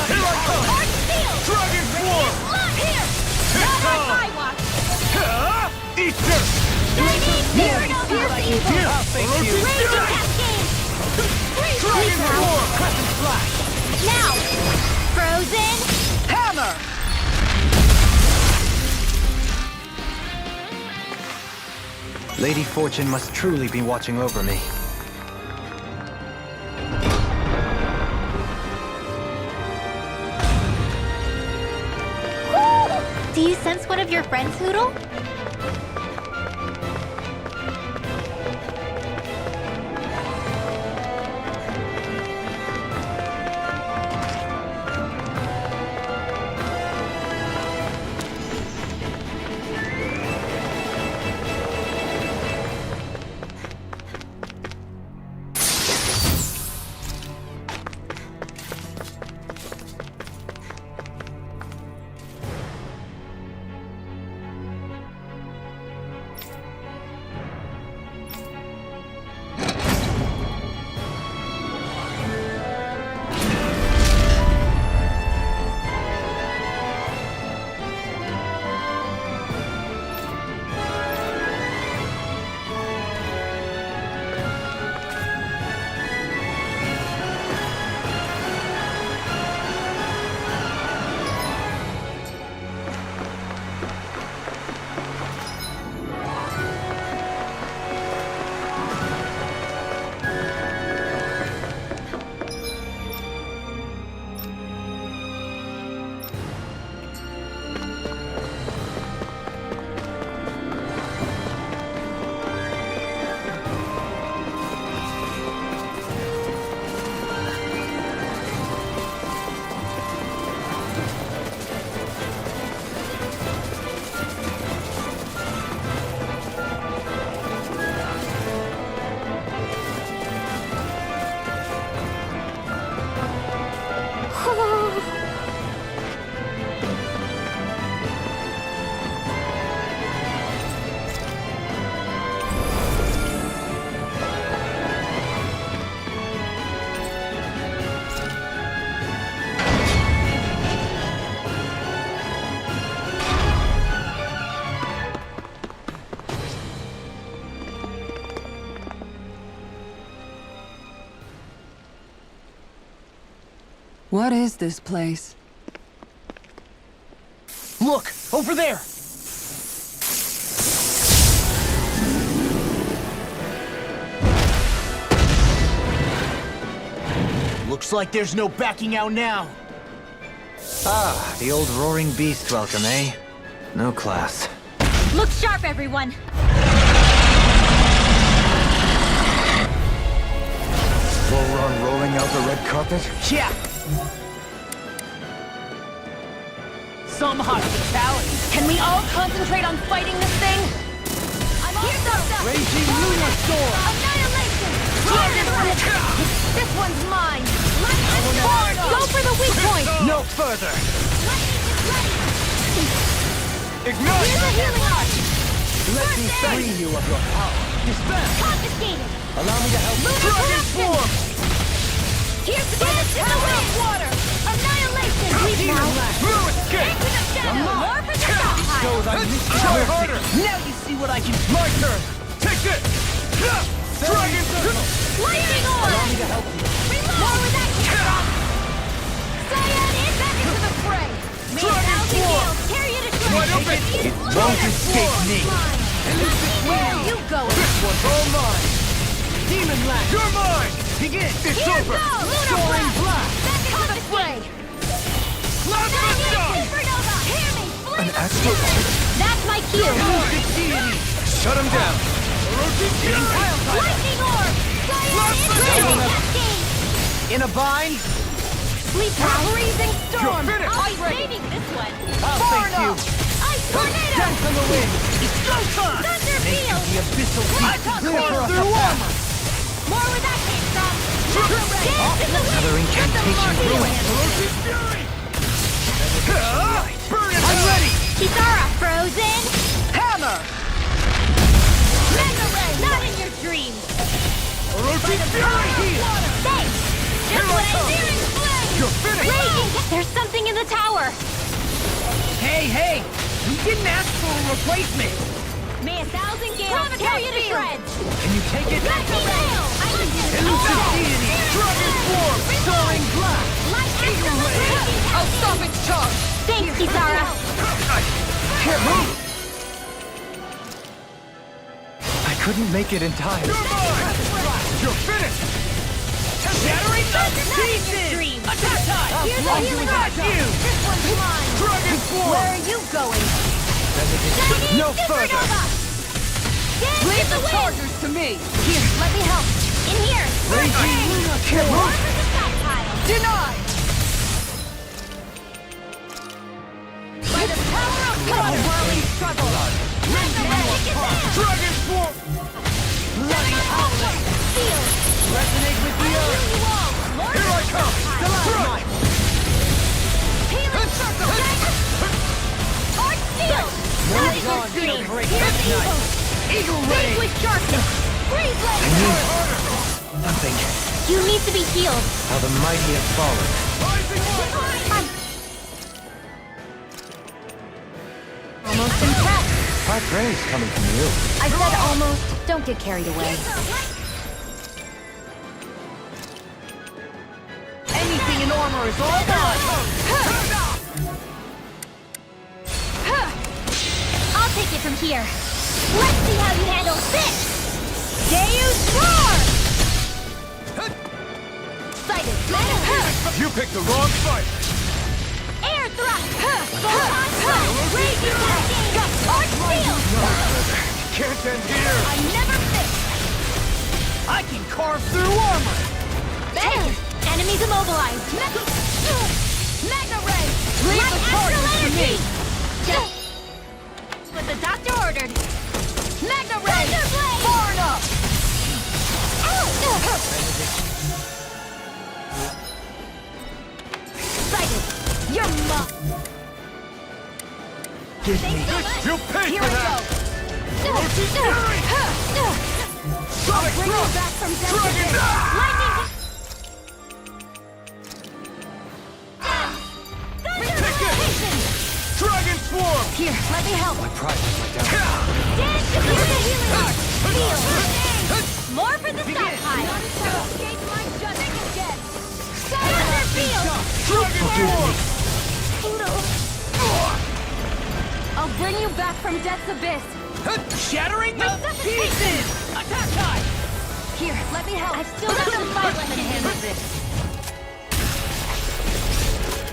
Speaker 6: Here I come!
Speaker 1: Arc Steel!
Speaker 6: Dragon Swarm!
Speaker 1: Look here!
Speaker 6: It's
Speaker 1: Not on
Speaker 6: on!
Speaker 1: my watch!
Speaker 6: Eat dirt!
Speaker 1: Lightning Inferno Pierce Evil!
Speaker 3: I'll thank you.
Speaker 1: Raging Cascade! Freeze
Speaker 6: Dragon
Speaker 1: now!
Speaker 6: Swarm!
Speaker 3: Crescent flash.
Speaker 1: Now! Frozen!
Speaker 3: Hammer.
Speaker 8: Lady Fortune must truly be watching over me.
Speaker 1: Do you sense one of your friends, Hoodle?
Speaker 5: What is this place?
Speaker 2: Look! Over there! Looks like there's no backing out now.
Speaker 8: Ah, the old roaring beast welcome, eh? No class.
Speaker 1: Look sharp, everyone!
Speaker 4: Vholran rolling out the red carpet?
Speaker 2: Yeah! Some hospitality.
Speaker 1: Can we all concentrate on fighting this thing? I'm Here's our stuff!
Speaker 3: Raging lunar storm!
Speaker 1: Annihilation! This one's mine! Lightning forward! Go for the weak point!
Speaker 3: No further!
Speaker 1: Lightning is ready!
Speaker 6: Ignite!
Speaker 1: Here's a healing arc!
Speaker 3: Let me free you of your power. Dispense!
Speaker 1: Confiscated!
Speaker 3: Allow me to help you.
Speaker 1: Lunar corruption! Here's the dance in the wind! Water! Annihilation! Leave now!
Speaker 6: Blue escape!
Speaker 1: Into the shadow! More for the stockpile!
Speaker 3: Show thy
Speaker 6: Try harder!
Speaker 2: Now you see what I can...
Speaker 6: My turn! Take this! Dragon Circle!
Speaker 1: Lightning orb!
Speaker 3: Allow me to help you.
Speaker 1: Reload! More where that came from! Cyan is back into the fray! May a thousand gales carry you to shreds!
Speaker 6: Wide open!
Speaker 1: It
Speaker 3: won't escape me.
Speaker 1: Where are you going?
Speaker 3: This one's all mine. Demon Lash.
Speaker 6: You're mine!
Speaker 3: Begin.
Speaker 6: It's
Speaker 1: Here
Speaker 6: over!
Speaker 1: goes! Lunar
Speaker 3: Soaring
Speaker 1: blast!
Speaker 3: blast.
Speaker 1: Back into the fray!
Speaker 6: Plasma shot!
Speaker 1: Supernova! Hear me!
Speaker 4: An
Speaker 1: Flame!
Speaker 4: asteroid?
Speaker 1: That's my cue!
Speaker 3: Elusive deity.
Speaker 6: Shut him down! Orochi's fury!
Speaker 1: Lightning orb! Cyan is ready! Cascade!
Speaker 3: In a bind.
Speaker 1: Sleep freezing storm!
Speaker 6: You're finished.
Speaker 1: I'll be saving this one!
Speaker 3: I'll thank you.
Speaker 1: Ice tornado!
Speaker 3: Dance on the wind.
Speaker 1: It's go time! Thunder field!
Speaker 3: The abyssal
Speaker 1: I
Speaker 3: beast.
Speaker 1: talk
Speaker 3: Clear for us
Speaker 1: through
Speaker 3: a path.
Speaker 1: armor! More where that came from! Dance in the wind!
Speaker 8: Another incantation ruined.
Speaker 6: Orochi's fury! Burn it!
Speaker 3: I'm ready.
Speaker 1: Kisara, frozen!
Speaker 3: Hammer.
Speaker 1: Mega ray! Not in your dreams!
Speaker 6: Orochi's fury!
Speaker 1: Thanks! Just what I'm doing!
Speaker 6: You're finished!
Speaker 1: Raging! There's something in the tower!
Speaker 3: Hey, hey. We didn't ask for a replacement.
Speaker 1: May a thousand gales carry you to shreds!
Speaker 3: Can you take it?
Speaker 1: Lightning nail! I can do it!
Speaker 3: Elusive deity.
Speaker 6: Dragon form!
Speaker 3: Soaring blast.
Speaker 1: Lightning blade!
Speaker 3: I'll stop its charge.
Speaker 1: Thanks, Kisara!
Speaker 3: Can't move. I couldn't make it in time.
Speaker 6: You're mine! You're finished!
Speaker 3: Shattering
Speaker 1: Pieces! Dream!
Speaker 3: Attack time.
Speaker 1: Here's a healing arc! This one's mine!
Speaker 6: Dragon form!
Speaker 1: Where are you going? Shining
Speaker 3: No further.
Speaker 1: supernova! Dance in
Speaker 3: Leave
Speaker 1: the
Speaker 3: the
Speaker 1: wind!
Speaker 3: chargers to me.
Speaker 1: Here, let me help. In here!
Speaker 3: Raging lunar
Speaker 1: More
Speaker 3: storm.
Speaker 1: for the stockpile!
Speaker 3: Denied.
Speaker 1: By the power of God!
Speaker 3: Whirling struggle.
Speaker 6: Dragon form!
Speaker 3: Bloody howling.
Speaker 1: Feel!
Speaker 3: Resonate with the earth.
Speaker 1: You all! More
Speaker 6: Here I come!
Speaker 3: Stalagmite.
Speaker 1: Healing circle! Arch shield!
Speaker 3: More
Speaker 1: Not in your
Speaker 3: dawn shall
Speaker 1: dreams!
Speaker 3: break
Speaker 1: Here's
Speaker 3: that
Speaker 1: evil!
Speaker 3: night. Eagle
Speaker 1: Face
Speaker 3: ray.
Speaker 1: with sharpness! Freeze blade!
Speaker 8: Nothing.
Speaker 1: You need to be healed!
Speaker 8: How the mighty have fallen.
Speaker 6: Rising one!
Speaker 1: Almost impressed!
Speaker 8: High praise coming from you.
Speaker 1: I said almost. Don't get carried away.
Speaker 3: Anything in armor is all mine.
Speaker 1: I'll take it from here. Let's see how you handle this! Deus Roar! Sighted!
Speaker 6: You picked the wrong fight!
Speaker 1: Air thrust! Photon thrust! Raging cascade! Arch field!
Speaker 6: Can't end here!
Speaker 1: I never miss!
Speaker 3: I can carve through armor.
Speaker 1: Bang! Enemies immobilized! Mega ray!
Speaker 3: Leave
Speaker 1: Light
Speaker 3: the charges
Speaker 1: astral
Speaker 3: to me.
Speaker 1: energy! What the doctor ordered! Mega ray!
Speaker 3: Far enough.
Speaker 1: Sighted! You're
Speaker 3: Give me.
Speaker 6: You'll pay
Speaker 1: Here
Speaker 6: for
Speaker 1: I
Speaker 6: that!
Speaker 1: go!
Speaker 6: Orochi's fury!
Speaker 1: I'll bring you back from death to
Speaker 6: Dragon!
Speaker 1: this! Lightning! Thunder!
Speaker 6: Dragon swarm!
Speaker 1: Here, let me help!
Speaker 8: My pride was my down.
Speaker 1: Dance to heal the healing arc! Feel! More for the stockpile! Thunder field! I'll bring you back from death's abyss.
Speaker 3: Shattering the pieces! Attack time!
Speaker 1: Here, let me help. I've still got some fight left to handle this.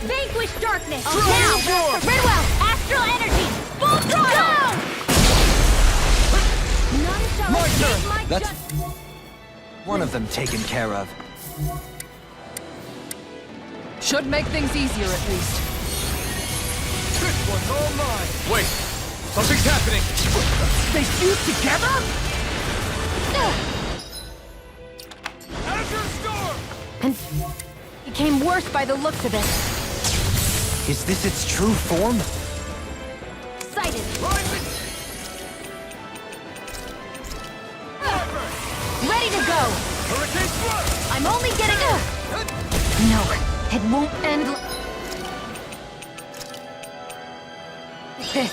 Speaker 1: Vanquish darkness. Now, Redwell, astral energy, full throttle. None shall
Speaker 3: My
Speaker 1: escape
Speaker 3: turn.
Speaker 1: my
Speaker 8: That's
Speaker 1: judgment.
Speaker 8: one of them taken care of.
Speaker 5: Should make things easier at least.
Speaker 6: This one's all mine. Wait, something's happening.
Speaker 3: They fuse together?
Speaker 6: Azure Storm!
Speaker 1: And became worse by the looks of it.
Speaker 8: Is this its true form?
Speaker 1: Sighted. Ready to go.
Speaker 6: Hurricane Thrust!
Speaker 1: I'm only getting. No, it won't end. This.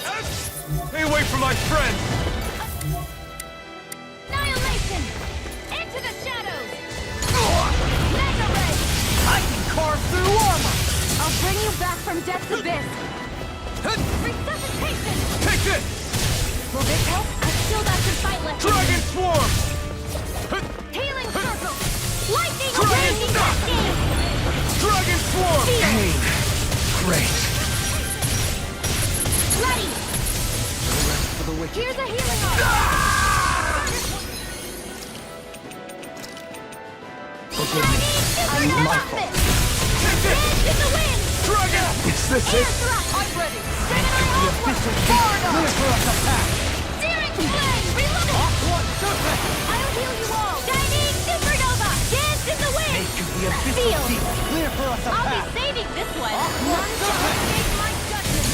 Speaker 6: Stay away from my friend!
Speaker 1: Annihilation! Into the shadows! Mega Ray!
Speaker 3: I can carve through armor!
Speaker 1: I'll bring you back from death's abyss! Resuscitation!
Speaker 6: Take this!
Speaker 1: Will this help? I've still got some fight left.
Speaker 6: Dragon Swarm!
Speaker 1: Healing circle! Lightning
Speaker 6: Dragon
Speaker 1: raging
Speaker 6: Shock!
Speaker 1: cascade!
Speaker 6: Dragon Swarm!
Speaker 8: Pain. Great.
Speaker 1: Ready!
Speaker 8: For the wicked.
Speaker 1: Here's a healing arm!
Speaker 8: Forgive me.
Speaker 1: I'm
Speaker 8: My
Speaker 1: not
Speaker 8: fault.
Speaker 1: Dance in the wind!
Speaker 6: Dragon!
Speaker 8: Is this
Speaker 1: Air
Speaker 8: it?
Speaker 1: thrust! I'm ready! Stand
Speaker 3: The
Speaker 1: by
Speaker 3: official
Speaker 1: Forward
Speaker 3: beat. Clear for us a path.
Speaker 1: Searing flame! Reloading!
Speaker 3: Aqua Serpent!
Speaker 1: I'll heal you all! Shining supernova! Dance in the wind!
Speaker 3: Make the official
Speaker 1: Feel!
Speaker 3: beat. Clear for us a
Speaker 1: I'll be
Speaker 3: path.
Speaker 1: saving this one!
Speaker 3: Aqua
Speaker 1: None shall
Speaker 3: Serpent!
Speaker 1: escape my judgment!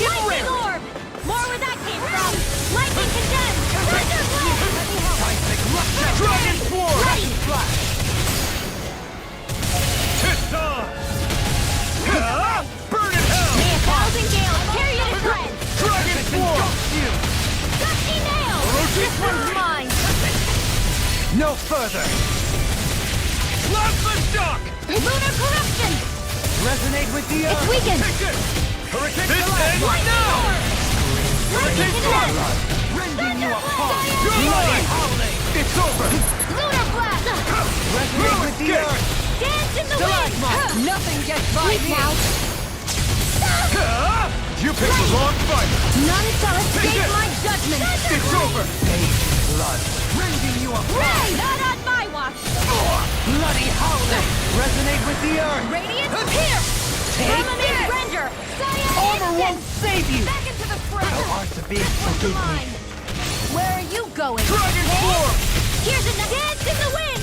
Speaker 1: Lightning orb! More where that came from! Lightning condemned! Thunder blade! Let me help!
Speaker 3: Seismic rupture!
Speaker 6: Dragon Swarm!
Speaker 3: Lightning flash!
Speaker 6: Tisson! Burn in hell!
Speaker 1: May a thousand gales carry you to shreds!
Speaker 6: Dragon Swarm!
Speaker 3: Engulfs you!
Speaker 1: Dusty nail! This one's mine!
Speaker 3: No further!
Speaker 6: Plasma Shock!
Speaker 1: Lunar corruption!
Speaker 3: Resonate with the
Speaker 1: It's
Speaker 3: earth!
Speaker 1: weakened!
Speaker 6: Take this! Hurricane
Speaker 3: This
Speaker 6: ends
Speaker 1: Lightning
Speaker 6: now!
Speaker 1: orb! Lightning condemned!
Speaker 3: Rending you apart!
Speaker 1: Bloody
Speaker 3: Bloody howling!
Speaker 6: It's over!
Speaker 1: Lunar blast!
Speaker 3: Resonate with the
Speaker 6: Escape.
Speaker 3: earth!
Speaker 1: Dance in the
Speaker 3: Stalagmite.
Speaker 1: wind!
Speaker 5: Nothing gets by
Speaker 1: Sleep
Speaker 5: me.
Speaker 1: now!
Speaker 6: You picked the wrong fight!
Speaker 1: None shall escape
Speaker 6: this.
Speaker 1: my judgment!
Speaker 6: It's over!
Speaker 3: Blood! Rending you apart!
Speaker 1: Ray! Not on my watch!
Speaker 3: Bloody howling! Resonate with the earth!
Speaker 1: Radiant pierce!
Speaker 3: Take
Speaker 1: Firmament
Speaker 3: this.
Speaker 1: render! Cyan
Speaker 3: Armor won't
Speaker 1: instant!
Speaker 3: save you!
Speaker 1: Back into the fray!
Speaker 3: Thou art to be,
Speaker 1: This one's
Speaker 3: forgive me.
Speaker 1: mine! Where are you going?
Speaker 6: Dragon Swarm!
Speaker 1: Here's a dance in the wind!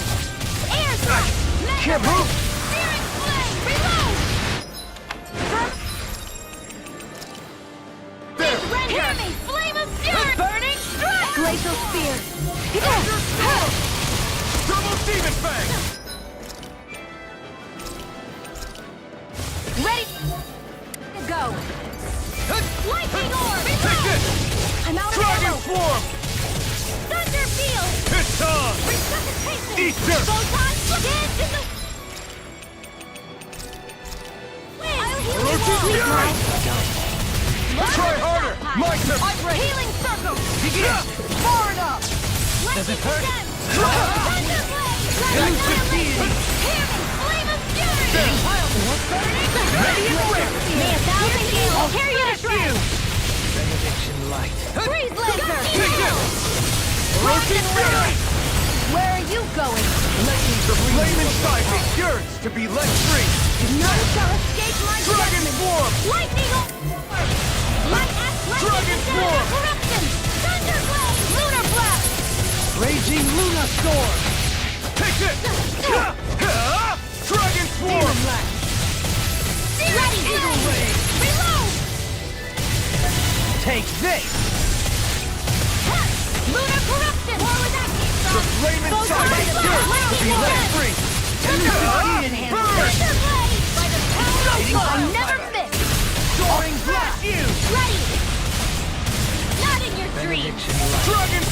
Speaker 1: Air thrust! Mega
Speaker 3: Can't
Speaker 1: ray!
Speaker 3: move.
Speaker 1: Searing flame! Reload! Render! Hear me! Flame of fury! Burning strike! Glacial spear!
Speaker 6: Azure Storm! Double Demon Fang!
Speaker 1: Ready to go! Lightning orb!
Speaker 6: Take
Speaker 1: Reload!
Speaker 6: this!
Speaker 1: I'm out of
Speaker 6: Dragon
Speaker 1: ammo!
Speaker 6: Swarm!
Speaker 1: Thunder field!
Speaker 6: Tisson!
Speaker 1: Resuscitation!
Speaker 6: Eat this!
Speaker 1: Photon dance in the wind! I'll heal you
Speaker 6: Rotate
Speaker 1: all!
Speaker 6: fury! Try harder! My turn!
Speaker 1: Healing circle!
Speaker 6: Begin!
Speaker 1: Far enough!
Speaker 3: Does it hurt?
Speaker 1: Thunder blade! Annihilation! Hear me! Flame of fury!
Speaker 3: Ready and ready!
Speaker 1: May a thousand gales carry you to shreds!
Speaker 8: Benediction light.
Speaker 1: Freeze laser!
Speaker 6: Take this! Rotate fury!
Speaker 1: Where are you going?
Speaker 6: The flame inside me yearns to be let free!
Speaker 1: None shall escape my
Speaker 6: Dragon
Speaker 1: judgment!
Speaker 6: Swarm!
Speaker 1: Lightning orb!
Speaker 6: Dragon Swarm!
Speaker 1: Corruption! Thunder blade! Lunar blast!
Speaker 3: Raging Luna Storm!
Speaker 6: Take this! Dragon Swarm!
Speaker 3: Demon Lash!
Speaker 1: Ready!
Speaker 3: Eagle Ray!
Speaker 1: Reload!
Speaker 3: Take this!
Speaker 1: Lunar corruption! More where that came
Speaker 6: The
Speaker 1: from!
Speaker 6: flame inside me yearns to be let free!
Speaker 3: Burn!
Speaker 1: Thunder blade! By the power of God! I never miss!
Speaker 3: Soaring blast you!
Speaker 1: Ready! Not in your dreams!
Speaker 8: Benediction light.
Speaker 6: Dragon!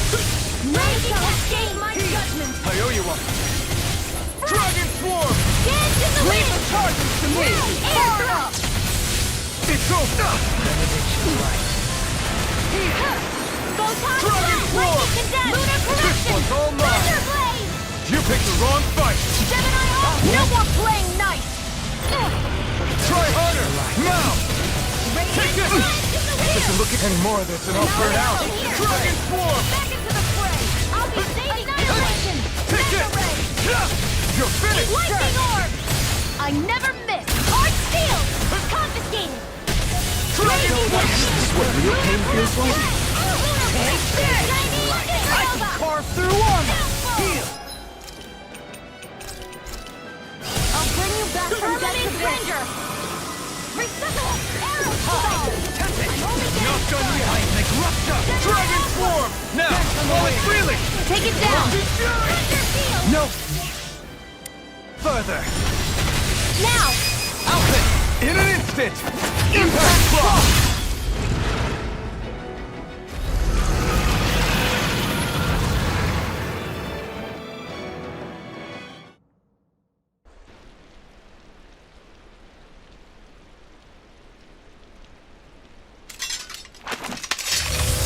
Speaker 1: None shall escape my judgment!
Speaker 6: I owe you one. Dragon Swarm!
Speaker 1: Dance in the wind!
Speaker 3: Charges to me!
Speaker 1: Air throw!
Speaker 6: It's over!
Speaker 1: Photon
Speaker 6: Dragon
Speaker 1: blast!
Speaker 6: Swarm!
Speaker 1: Lightning condemned! Lunar
Speaker 6: This
Speaker 1: correction!
Speaker 6: one's all mine!
Speaker 1: Thunder blade!
Speaker 6: You picked the wrong fight!
Speaker 1: Gemini off! No more playing nice!
Speaker 6: Try harder! Now! Take this!
Speaker 1: Doesn't
Speaker 6: look at any more of this and I'll burn out! Dragon Swarm!
Speaker 1: Back into the fray! I'll be saving annihilation!
Speaker 6: Take
Speaker 1: Mega
Speaker 6: this!
Speaker 1: ray!
Speaker 6: You're finished!
Speaker 1: Lightning orb! I never miss! Hard steel! Confiscated!
Speaker 6: Dragon Swarm!
Speaker 4: What real pain feels like?
Speaker 3: I can carve through armor! Heal!
Speaker 1: I'll bring you back from death to danger! Resettle! Arrow fall!
Speaker 6: Not done yet! Dragon Swarm! Now! While it's freely!
Speaker 1: Take it down! Thunder field!
Speaker 3: No! Further!
Speaker 1: Now!
Speaker 6: In an instant! Impact Block!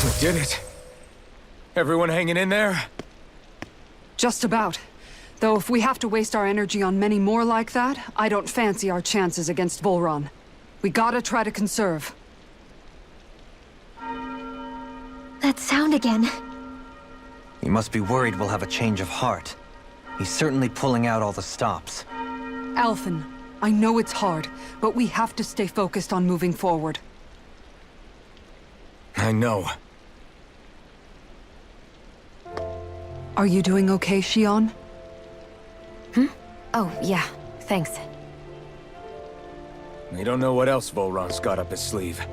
Speaker 6: We did it! Everyone hanging in there?
Speaker 5: Just about. Though if we have to waste our energy on many more like that, I don't fancy our chances against Vholran. We gotta try to conserve.
Speaker 7: That sound again.
Speaker 8: You must be worried we'll have a change of heart. He's certainly pulling out all the stops.
Speaker 5: Alphen, I know it's hard, but we have to stay focused on moving forward.
Speaker 6: I know.
Speaker 5: Are you doing okay, Shion?
Speaker 7: Oh, yeah. Thanks.
Speaker 6: We don't know what else Vholran's got up his sleeve.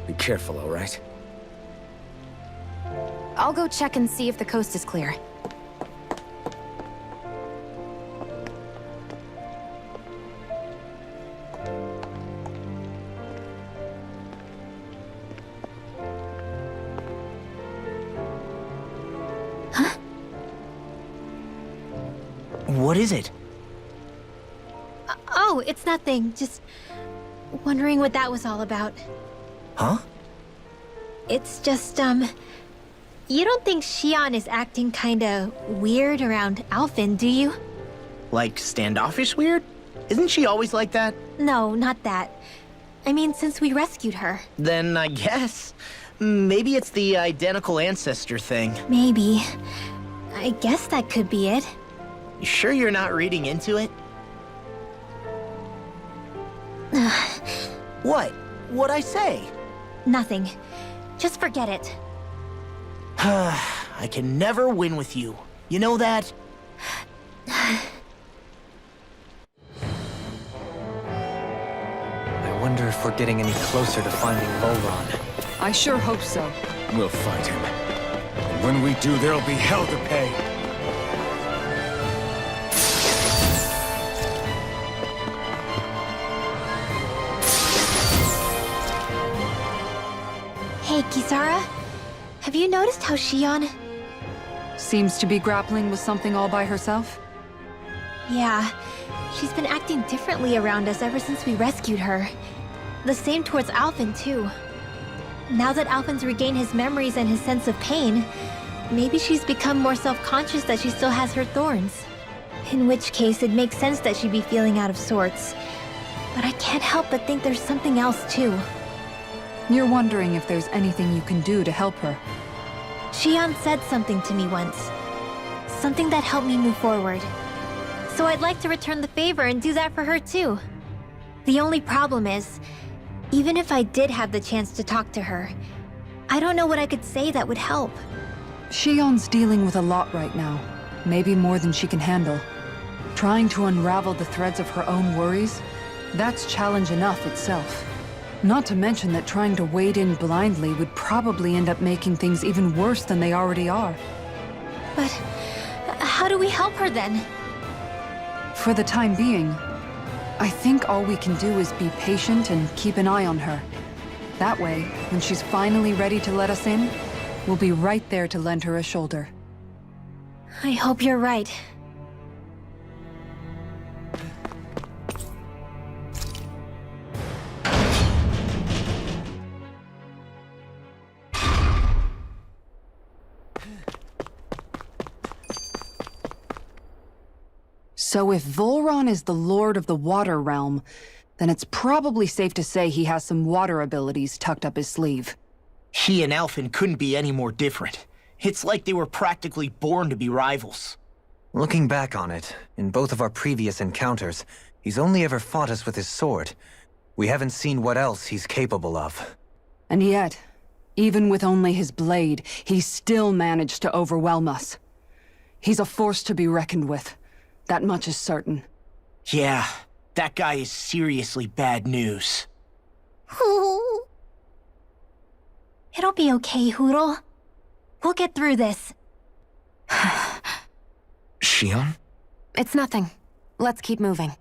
Speaker 6: Be careful, all right?
Speaker 7: I'll go check and see if the coast is clear.
Speaker 2: What is it?
Speaker 7: Oh, it's nothing. Just wondering what that was all about.
Speaker 2: Huh?
Speaker 7: It's just, you don't think Shion is acting kinda weird around Alphen, do you?
Speaker 2: Like standoffish weird? Isn't she always like that?
Speaker 7: No, not that. I mean, since we rescued her.
Speaker 2: Then I guess. Maybe it's the identical ancestor thing.
Speaker 7: Maybe. I guess that could be it.
Speaker 2: You sure you're not reading into it? What? What'd I say?
Speaker 7: Nothing. Just forget it.
Speaker 2: I can never win with you. You know that?
Speaker 8: I wonder if we're getting any closer to finding Vholran.
Speaker 5: I sure hope so.
Speaker 6: We'll find him. And when we do, there'll be hell to pay.
Speaker 7: Hey, Kisara. Have you noticed how Shion...
Speaker 5: Seems to be grappling with something all by herself?
Speaker 7: Yeah, she's been acting differently around us ever since we rescued her. The same towards Alphen, too. Now that Alphen's regained his memories and his sense of pain, maybe she's become more self-conscious that she still has her thorns. In which case, it makes sense that she'd be feeling out of sorts. But I can't help but think there's something else, too.
Speaker 5: You're wondering if there's anything you can do to help her.
Speaker 7: Shion said something to me once. Something that helped me move forward. So I'd like to return the favor and do that for her too. The only problem is, even if I did have the chance to talk to her, I don't know what I could say that would help.
Speaker 5: Shion's dealing with a lot right now. Maybe more than she can handle. Trying to unravel the threads of her own worries, that's challenge enough itself. Not to mention that trying to wade in blindly would probably end up making things even worse than they already are.
Speaker 7: But how do we help her then?
Speaker 5: For the time being, I think all we can do is be patient and keep an eye on her. That way, when she's finally ready to let us in, we'll be right there to lend her a shoulder.
Speaker 7: I hope you're right.
Speaker 5: So if Vholran is the lord of the water realm, then it's probably safe to say he has some water abilities tucked up his sleeve.
Speaker 2: He and Alphen couldn't be any more different. It's like they were practically born to be rivals.
Speaker 8: Looking back on it, in both of our previous encounters, he's only ever fought us with his sword. We haven't seen what else he's capable of.
Speaker 5: And yet, even with only his blade, he still managed to overwhelm us. He's a force to be reckoned with. That much is certain.
Speaker 2: Yeah, that guy is seriously bad news.
Speaker 7: It'll be okay, Hoodle. We'll get through this.
Speaker 4: Shion?
Speaker 1: It's nothing. Let's keep moving.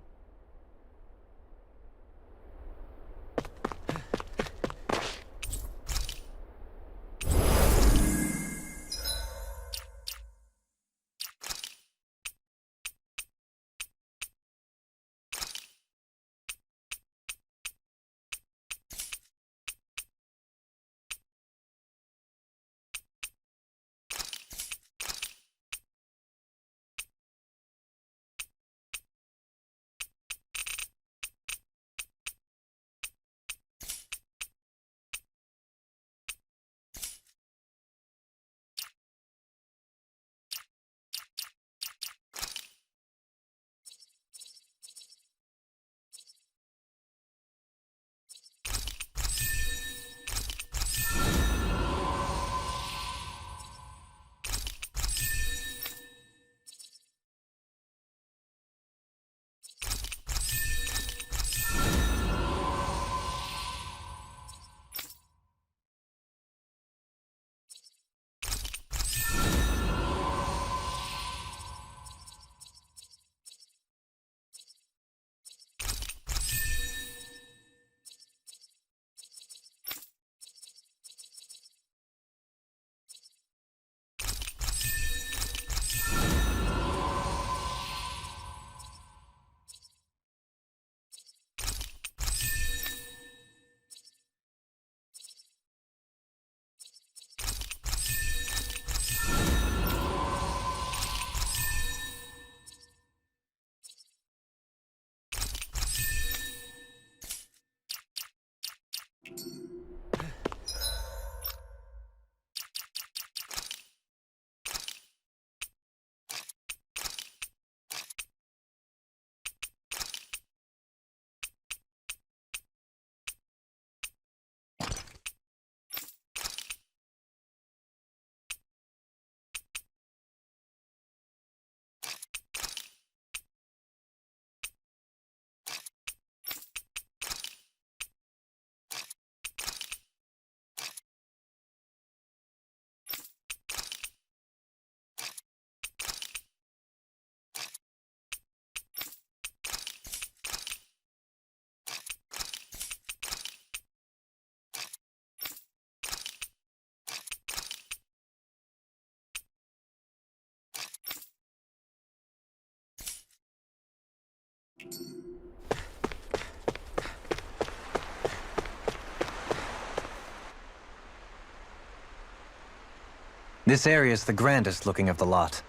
Speaker 8: This area's the grandest looking of the lot,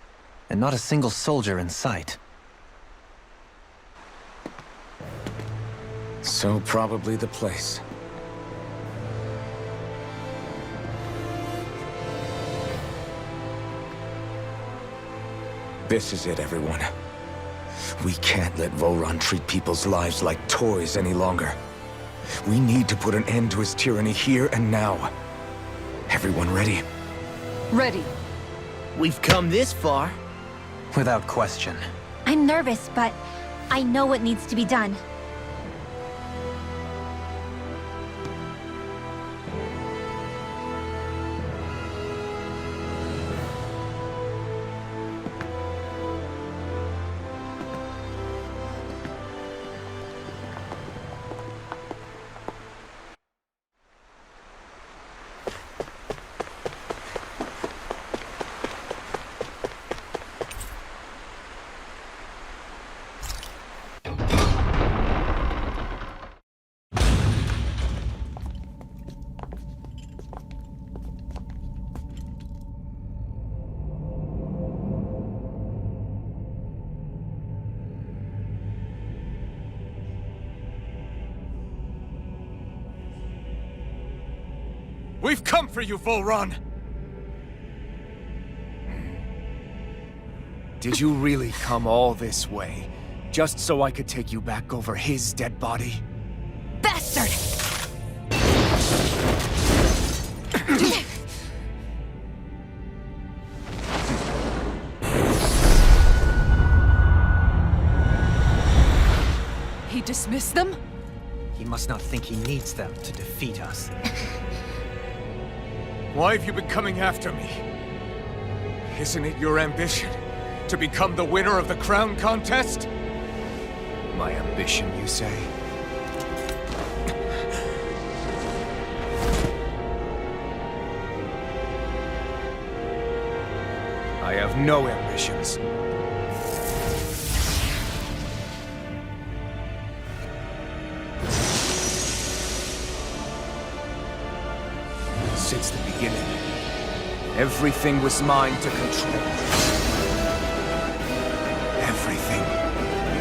Speaker 8: and not a single soldier in sight.
Speaker 4: So probably the place. This is it, everyone. We can't let Vholran treat people's lives like toys any longer. We need to put an end to his tyranny here and now. Everyone ready?
Speaker 5: Ready.
Speaker 2: We've come this far.
Speaker 8: Without question.
Speaker 7: I'm nervous, but I know what needs to be done.
Speaker 6: We've come for you, Vholran! Did you really come all this way, just so I could take you back over his dead body?
Speaker 1: Bastard!
Speaker 5: He dismissed them?
Speaker 8: He must not think he needs them to defeat us.
Speaker 6: Why have you been coming after me? Isn't it your ambition to become the winner of the crown contest? My ambition, you say? I have no ambitions. Since the beginning, everything was mine to control. Everything,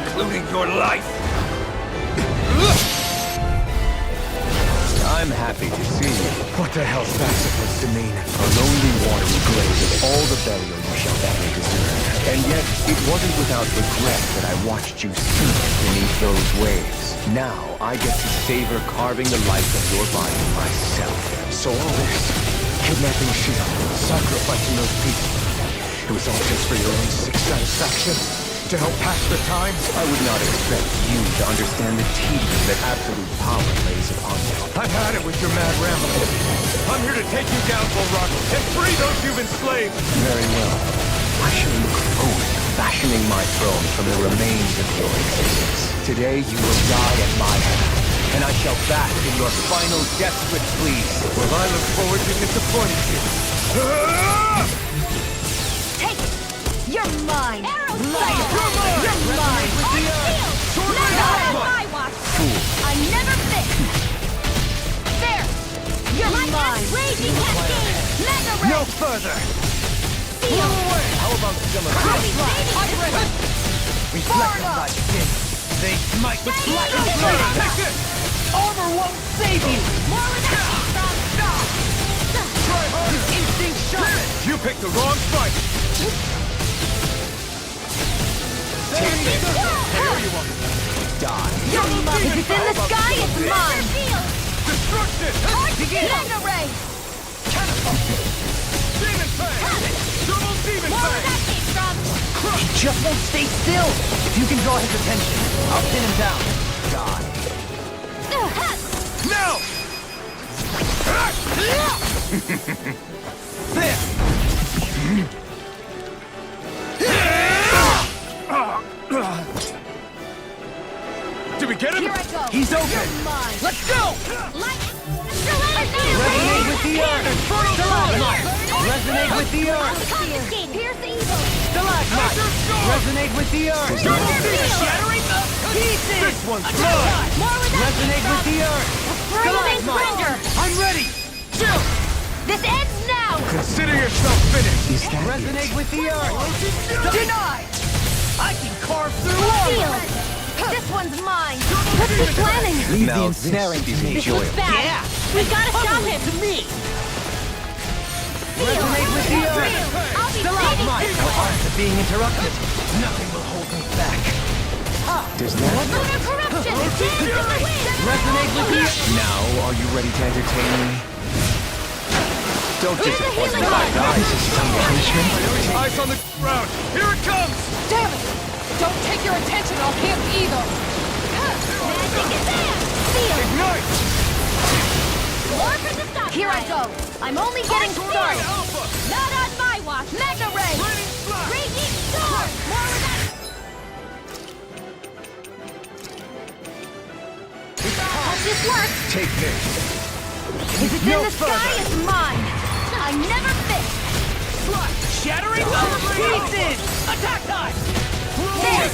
Speaker 6: including your life. I'm happy to see you. What the hell's that supposed to mean? A lonely watery grave is all the burial you shall ever deserve. And yet, it wasn't without regret that I watched you sink beneath those waves. Now, I get to savor carving the life of your body myself. So all this, kidnapping Shield, sacrificing those people, it was all just for your own sick satisfaction? To help pass the time? I would not expect you to understand the tedium that absolute power lays upon you. I've had it with your mad rambling. I'm here to take you down, Vholran, and free those you've enslaved! Very well. I shall look forward to fashioning my throne from the remains of your existence. Today you will die at my hand, and I shall bask in your final desperate pleas. Will I look forward to disappointing you?
Speaker 1: Take it! You're mine! Arrow
Speaker 3: Light!
Speaker 1: You're mine!
Speaker 3: With the
Speaker 1: On
Speaker 3: earth!
Speaker 1: shield! Never on my watch!
Speaker 4: Fool.
Speaker 1: I never fit! There! You're mine! Raging cascade! Mega ray!
Speaker 3: No further!
Speaker 1: Seal!
Speaker 3: How about some of
Speaker 1: I'll be
Speaker 3: this?
Speaker 1: saving you!
Speaker 3: Reflect on thy sin. They smite with black
Speaker 1: Take
Speaker 3: flame.
Speaker 1: it!
Speaker 3: Take this! Armor won't save you!
Speaker 1: More with that
Speaker 3: Try harder! Instinct shot!
Speaker 6: You picked the wrong fight!
Speaker 3: There you go!
Speaker 6: Here you are!
Speaker 4: Die.
Speaker 1: You're mine! If it's in the sky, it's mine!
Speaker 6: Destruction!
Speaker 1: Mega ray!
Speaker 6: Demon Fang! Double Demon
Speaker 1: More where
Speaker 6: Fang!
Speaker 1: that came from!
Speaker 3: He just won't stay still! If you can draw his attention, I'll pin him down.
Speaker 4: Die.
Speaker 6: Now!
Speaker 3: There!
Speaker 6: Did we get him?
Speaker 1: Here I go!
Speaker 3: He's open!
Speaker 1: You're mine!
Speaker 3: Let's go!
Speaker 1: Light!
Speaker 3: Resonate with the earth! Stalagmite! Resonate with the earth!
Speaker 1: Confiscate! Here's the evil!
Speaker 3: Stalagmite! Resonate with the earth! Shattering the pieces!
Speaker 6: This one's mine!
Speaker 1: More with that
Speaker 3: Resonate with the earth!
Speaker 1: Freezing surrender!
Speaker 3: I'm ready!
Speaker 1: Chill! This ends now!
Speaker 6: Consider yourself finished!
Speaker 4: Is that
Speaker 3: Resonate
Speaker 4: it?
Speaker 3: with the earth! Deny! I can carve through
Speaker 1: Seal!
Speaker 3: armor!
Speaker 1: This one's mine! What's he planning?
Speaker 4: Leave
Speaker 8: Now
Speaker 4: the ensnaring
Speaker 8: this
Speaker 4: to me.
Speaker 1: This looks bad!
Speaker 3: Yeah.
Speaker 1: We gotta stop
Speaker 3: Huddle
Speaker 1: him!
Speaker 3: to me!
Speaker 1: Seal!
Speaker 3: Resonate with the earth!
Speaker 1: I'll be
Speaker 3: Stalagmite!
Speaker 1: saving
Speaker 3: No art of being interrupted! Nothing will hold me back!
Speaker 4: Does that...
Speaker 1: Lunar corruption! Dance in the wind!
Speaker 3: Resonate with the earth!
Speaker 4: Now, are you ready to entertain me? Don't
Speaker 1: Here's a
Speaker 4: disappoint me.
Speaker 1: healing rod.
Speaker 4: This is some punishment.
Speaker 6: Eyes on the ground! Here it comes!
Speaker 5: Damn it! Don't take your attention off him either!
Speaker 1: Magic is there! Seal!
Speaker 6: Ignite!
Speaker 1: More for the stop! Here I go! I'm only getting started!
Speaker 6: Alpha!
Speaker 1: Not on my watch! Mega ray!
Speaker 6: Raining Slash!
Speaker 1: Raging storm! More with that! Hope this works!
Speaker 6: Take this!
Speaker 1: If it's in the sky, it's mine! I never fit!
Speaker 3: Shattering the pieces! Attack time!
Speaker 1: There!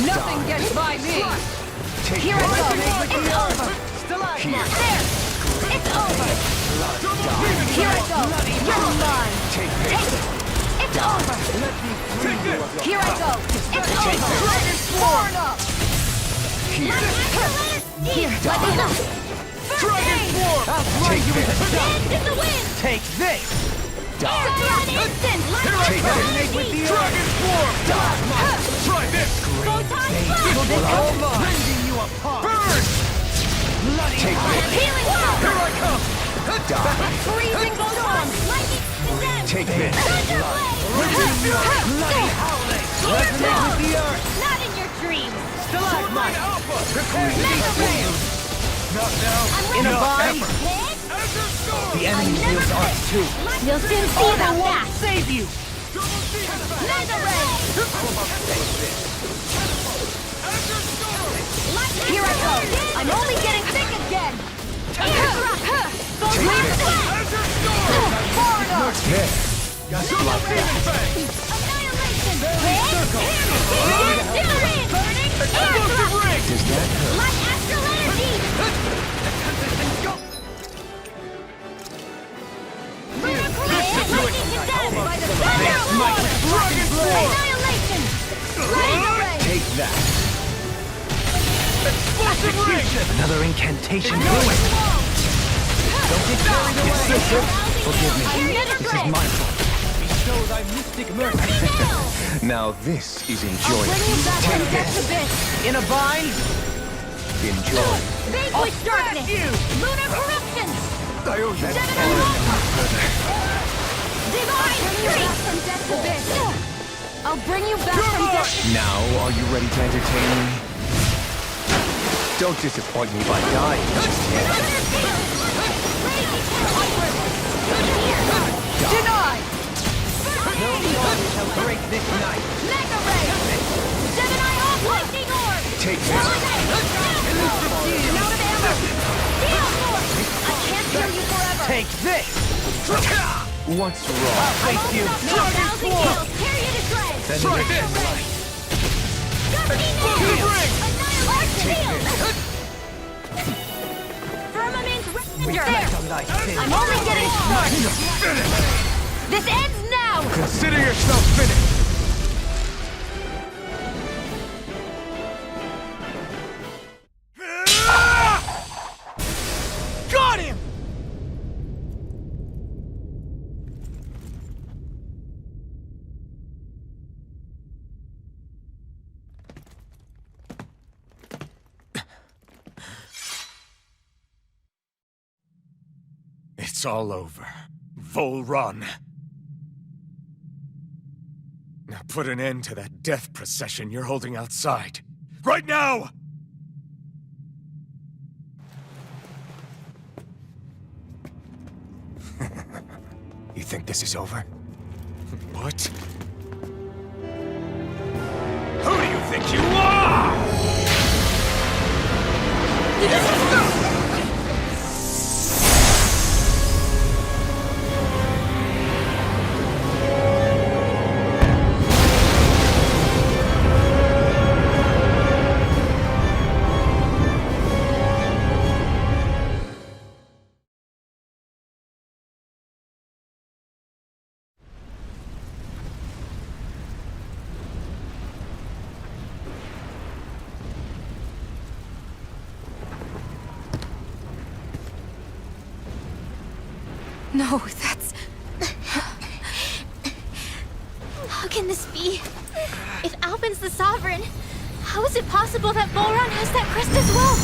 Speaker 5: Nothing gets by me!
Speaker 1: Here I go! It's over!
Speaker 3: Stalagmite!
Speaker 1: There! It's over! Here I go! You're mine! Take it! It's over! Here I go! It's over! Torn up! Here, let me know!
Speaker 3: Dragon Swarm! I'll blind you with a shot!
Speaker 1: Wind in the wind!
Speaker 3: Take this!
Speaker 1: Air drop instant!
Speaker 3: Take this! With the Dragon Swarm! Try this!
Speaker 1: Photon blast!
Speaker 3: All mine! Rending you apart! Burn! Bloody hell!
Speaker 1: Healing
Speaker 3: Here I come!
Speaker 1: Freezing storm! Lightning condemned!
Speaker 6: Take this.
Speaker 3: Bloody howling! Resonate with the earth!
Speaker 1: Not in your dreams!
Speaker 3: Stalagmite! Alpha! Prepare to
Speaker 1: Mega ray!
Speaker 3: Not now!
Speaker 1: I'm
Speaker 3: In a
Speaker 1: ready.
Speaker 3: bind!
Speaker 1: Hit!
Speaker 3: The enemy
Speaker 1: never
Speaker 3: feels ours
Speaker 1: quit.
Speaker 3: too!
Speaker 1: You'll soon see about that!
Speaker 3: Save you!
Speaker 1: Mega ray! Here I go! I'm only getting thick again! Air drop! Far enough! Annihilation! Hit! Burning! Air drop!
Speaker 6: Does that hurt?
Speaker 1: Light astral energy! Lightning condemned by the thunder of water! Annihilation! Lightning array!
Speaker 6: Take that.
Speaker 8: Another incantation.
Speaker 1: Don't
Speaker 3: get carried away.
Speaker 6: Forgive me.
Speaker 1: I never
Speaker 6: This
Speaker 1: break!
Speaker 6: is my fault.
Speaker 3: Bestow thy mystic mercy!
Speaker 6: Now this is
Speaker 1: Bring
Speaker 6: enjoyment.
Speaker 1: you back from death's abyss!
Speaker 3: In a bind!
Speaker 6: Enjoy.
Speaker 1: Vanquish darkness! Lunar corruption!
Speaker 6: I owe you.
Speaker 1: Gemini Alpha! Divine strength! From death's abyss! I'll bring you back from death.
Speaker 6: Now, are you ready to entertain me? Don't disappoint me by dying just yet.
Speaker 3: Denied! No one shall break this night!
Speaker 1: Mega ray! Gemini off lightning orb!
Speaker 6: Take this.
Speaker 1: I'm out of ammo! Steel force! I can't heal you forever!
Speaker 3: Take this!
Speaker 6: What's wrong?
Speaker 3: I'll face you!
Speaker 1: Dragon Swarm! Tear you to shreds!
Speaker 3: Try this!
Speaker 1: Gusty nail! Annihilate shield! Firmament render!
Speaker 3: On thy sin!
Speaker 1: I'm only getting started! This ends now!
Speaker 6: Consider yourself finished.
Speaker 3: Got him!
Speaker 4: It's all over. Vholran. Now put an end to that death procession you're holding outside. Right now! You think this is over? What? Who do you think you are?
Speaker 7: No, that's... How can this be? If Alvin's the Sovereign, how is it possible that Vholran has that crest as well?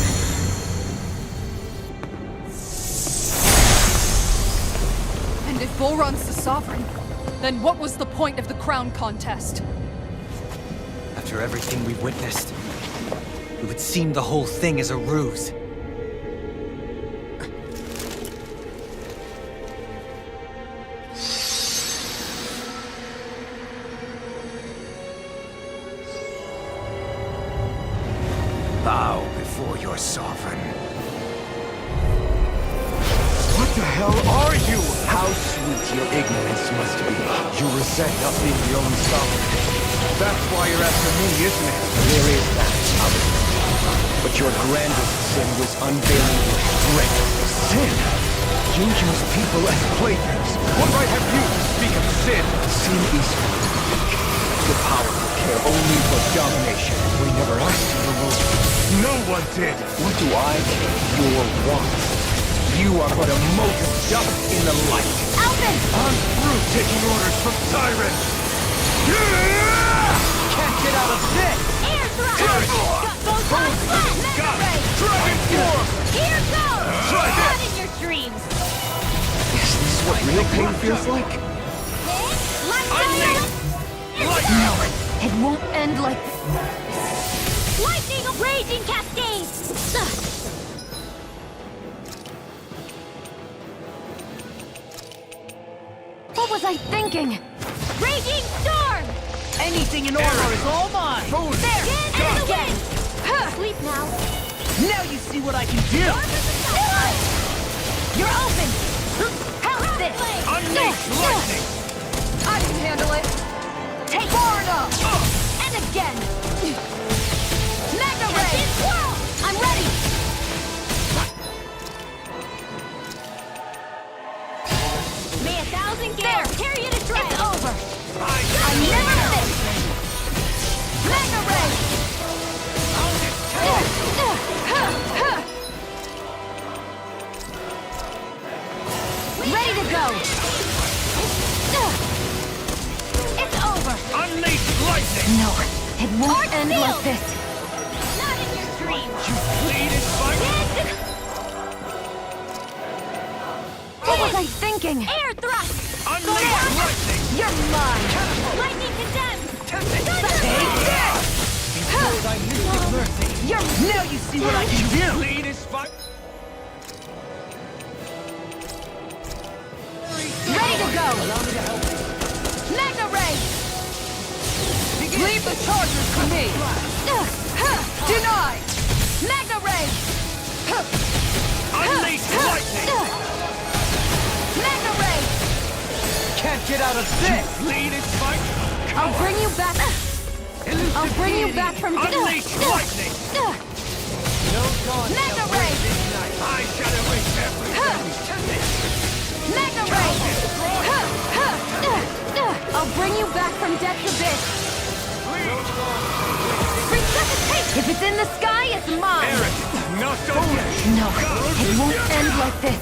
Speaker 5: And if Vholran's the Sovereign, then what was the point of the crown contest?
Speaker 8: After everything we've witnessed, it would seem the whole thing is a ruse.
Speaker 4: Bow before your sovereign.
Speaker 6: What the hell are you? How sweet your ignorance must be. You resent not being your own sovereign. That's why you're after me, isn't it? There is that, Alvin. But your grandest sin was unveiling your strength. Sin? You use people as playthings. What right have you to speak of sin? Sin is weak. The power to care only for domination. We never asked you to rule. No one did! What do I care? Your wants. You are but a mote of dust in the light.
Speaker 1: Alvin!
Speaker 6: I'm through taking orders from tyrants! Can't get out of this!
Speaker 1: Air thrust! Photon blast! Mega ray!
Speaker 6: Dragon form!
Speaker 1: Here goes!
Speaker 6: Try
Speaker 1: Not
Speaker 6: this!
Speaker 1: in your dreams!
Speaker 4: Is this what real pain feels like?
Speaker 1: Lightning!
Speaker 5: No, it won't end like...
Speaker 1: Lightning! Raging cascade!
Speaker 5: What was I thinking?
Speaker 1: Raging storm!
Speaker 3: Anything in order is all mine!
Speaker 1: There! And again! Sleep now.
Speaker 3: Now you see what I can do!
Speaker 1: You're open! How's this?
Speaker 6: Unleash lightning!
Speaker 5: I can handle it.
Speaker 1: Take
Speaker 5: Far enough.
Speaker 1: And again!
Speaker 5: Mega ray!
Speaker 1: Swirl! I'm ready! May 1,000 gales carry you to dread! It's over! I never miss!
Speaker 5: Mega ray!
Speaker 1: Ready to go! It's over!
Speaker 6: Unleash lightning!
Speaker 5: No, it won't end
Speaker 1: sealed.
Speaker 5: like this.
Speaker 1: Not in your dreams!
Speaker 6: You bleed and fight!
Speaker 5: What was I thinking?
Speaker 1: Air thrust!
Speaker 6: Unleash lightning!
Speaker 5: You're mine.
Speaker 1: Lightning condemned!
Speaker 3: Behold, I mystic mercy! Now you see what I can do!
Speaker 6: Bleed is fight!
Speaker 5: Ready to go. Mega ray! Leave the chargers to me. Denied. Mega ray!
Speaker 6: Unleash lightning!
Speaker 5: Mega ray!
Speaker 3: Can't get out of this!
Speaker 6: Bleed is fight!
Speaker 5: I'll bring you back. I'll bring you back from...
Speaker 6: Unleash lightning!
Speaker 3: No dawn
Speaker 5: Mega
Speaker 3: shall
Speaker 5: ray!
Speaker 3: break this night!
Speaker 6: I shall erase everything!
Speaker 5: Mega ray! I'll bring you back from death's abyss. Resuscitate! If it's in the sky, it's mine.
Speaker 6: Eric, not so much!
Speaker 5: No, it won't end like this.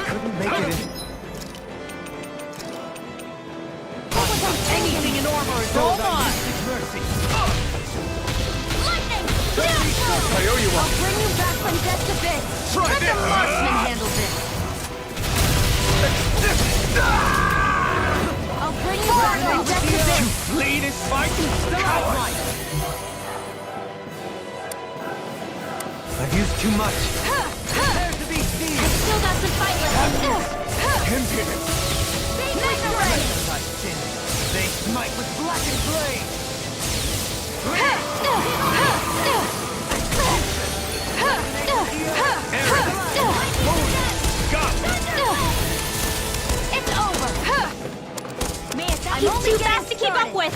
Speaker 3: Couldn't make it in. Anything in armor is all mine! Mystic mercy!
Speaker 1: Lightning!
Speaker 6: I owe you
Speaker 5: I'll bring you back from death's abyss.
Speaker 6: Try
Speaker 5: Let the
Speaker 6: this.
Speaker 5: marksman handle this. I'll bring you back from death's abyss.
Speaker 6: Bleed is fight! Coward!
Speaker 3: I've used too much. Prepare to be seen!
Speaker 1: Still got some fight left.
Speaker 6: Impudence!
Speaker 5: Mega ray!
Speaker 3: I sin. They smite with blackened blade!
Speaker 1: It's over! I'm only too fast to keep up with!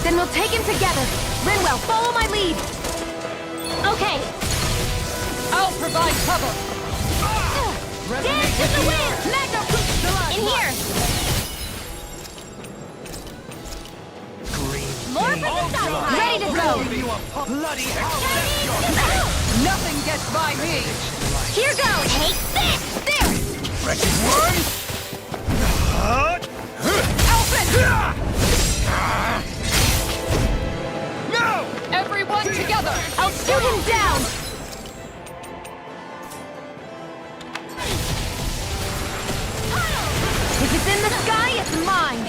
Speaker 5: Then we'll take him together. Rinwell, follow my lead.
Speaker 1: Okay,
Speaker 5: I'll provide cover.
Speaker 1: dance to the wind!
Speaker 5: Mega
Speaker 1: In here! More for the stockpile!
Speaker 5: ready to go.
Speaker 3: You a bloody hell!
Speaker 5: Nothing gets by me.
Speaker 1: Here goes! Take this!
Speaker 5: There!
Speaker 6: Wretched worm!
Speaker 5: Alvin!
Speaker 6: No!
Speaker 5: Everyone together! I'll shoot him down! If it's in the sky, it's mine!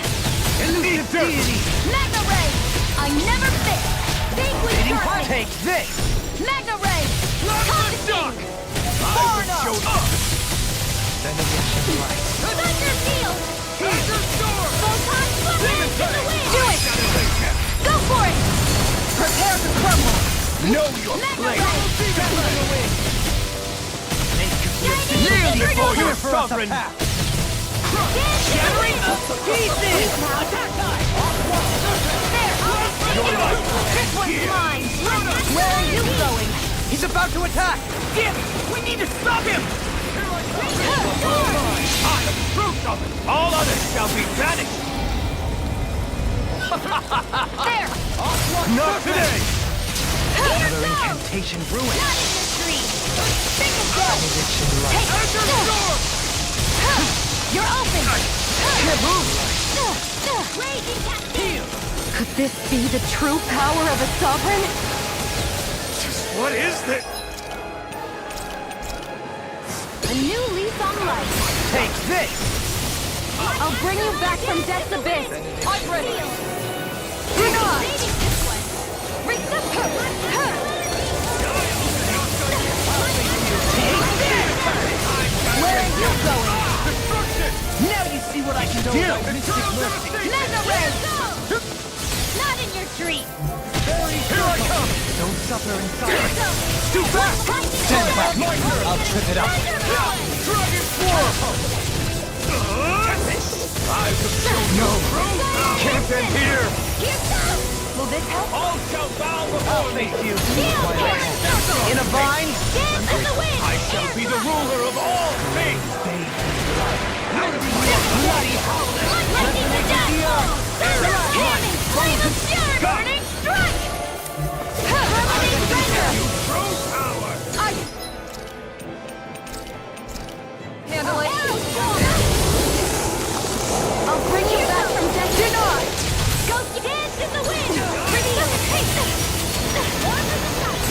Speaker 3: Elusive deity!
Speaker 5: Mega ray! I never fit! Vanquish darkness!
Speaker 3: Take this!
Speaker 5: Mega ray!
Speaker 6: Duck!
Speaker 5: Far enough!
Speaker 1: Thunder field! Photon blast to the wind!
Speaker 5: Do it! Go for it! Prepare to crumble!
Speaker 6: Know your
Speaker 5: Mega
Speaker 6: place!
Speaker 5: ray!
Speaker 6: Kneel before your sovereign!
Speaker 1: Shattering the
Speaker 3: Pieces!
Speaker 5: This one's mine! Where are you going?
Speaker 3: He's about to attack! Damn it! We need to stop him!
Speaker 6: I am proof of it! All others shall be banished!
Speaker 5: There!
Speaker 6: Not today!
Speaker 1: Here goes!
Speaker 3: reputation ruined.
Speaker 1: Not in the street! Think again! You're open!
Speaker 3: Can't move!
Speaker 1: Raging cascade!
Speaker 5: Could this be the true power of a sovereign?
Speaker 3: What is this?
Speaker 1: A new leaf on life!
Speaker 3: Take this!
Speaker 5: I'll bring you back from death's abyss! I'm ready!
Speaker 1: Saving this one! Reach the Where are you going?
Speaker 3: Now you see what I can do! Mystic mercy!
Speaker 1: Not in your street!
Speaker 3: Here I come! Don't suffer in silence! Too fast! Stand back! I'll trip it up! Dragon Swarm! I will show no! Can't end here!
Speaker 1: Will this help?
Speaker 3: All shall bow before me! You!
Speaker 1: Shield!
Speaker 3: In a vine,
Speaker 1: Dance in the wind!
Speaker 3: I shall be the ruler of all things! Out of my bloody house!
Speaker 1: Lightning to death! Hamming! Flame of fury! Burning strike! Permanent render!
Speaker 3: Throw power!
Speaker 5: Handle it!
Speaker 1: I'll bring you back from death. Do not! Go dance in the wind!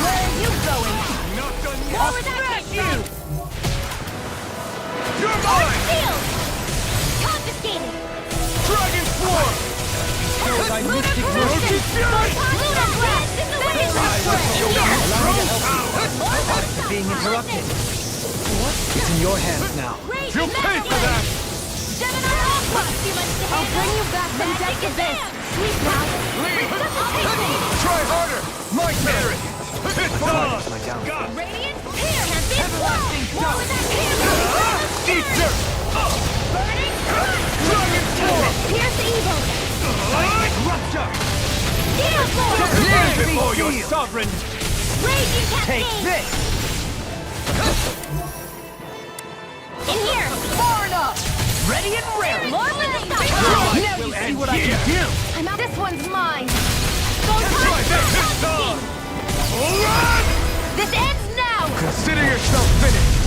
Speaker 1: Where are you going?
Speaker 3: Not done yet!
Speaker 1: More where that came from!
Speaker 3: You're mine!
Speaker 1: Shield! Confiscated!
Speaker 3: Dragon Swarm! Thy mystic mercy!
Speaker 1: Lunar blast in the wind!
Speaker 3: I'm being interrupted. It's in your hands now.
Speaker 1: You'll pay for that!
Speaker 5: I'll bring you back from death's abyss!
Speaker 1: Sleep now!
Speaker 3: Try harder! My turn! It's on!
Speaker 8: My down.
Speaker 1: Radiant spear! Everlasting
Speaker 3: War
Speaker 1: with that spear!
Speaker 3: Eat dirt!
Speaker 1: Burning strike!
Speaker 3: Dragon Swarm!
Speaker 1: Pierce the evil!
Speaker 3: Lightning Rupture!
Speaker 1: Steel sword!
Speaker 3: Kneel before your sovereign!
Speaker 1: Raging
Speaker 3: Take
Speaker 1: cascade!
Speaker 3: this!
Speaker 1: In here!
Speaker 3: Far enough! Ready and raring!
Speaker 1: More with the stop!
Speaker 3: Now you see what I can do!
Speaker 1: I'm out. This one's mine!
Speaker 3: Try this on! Vholran!
Speaker 1: This ends now!
Speaker 3: Consider yourself finished!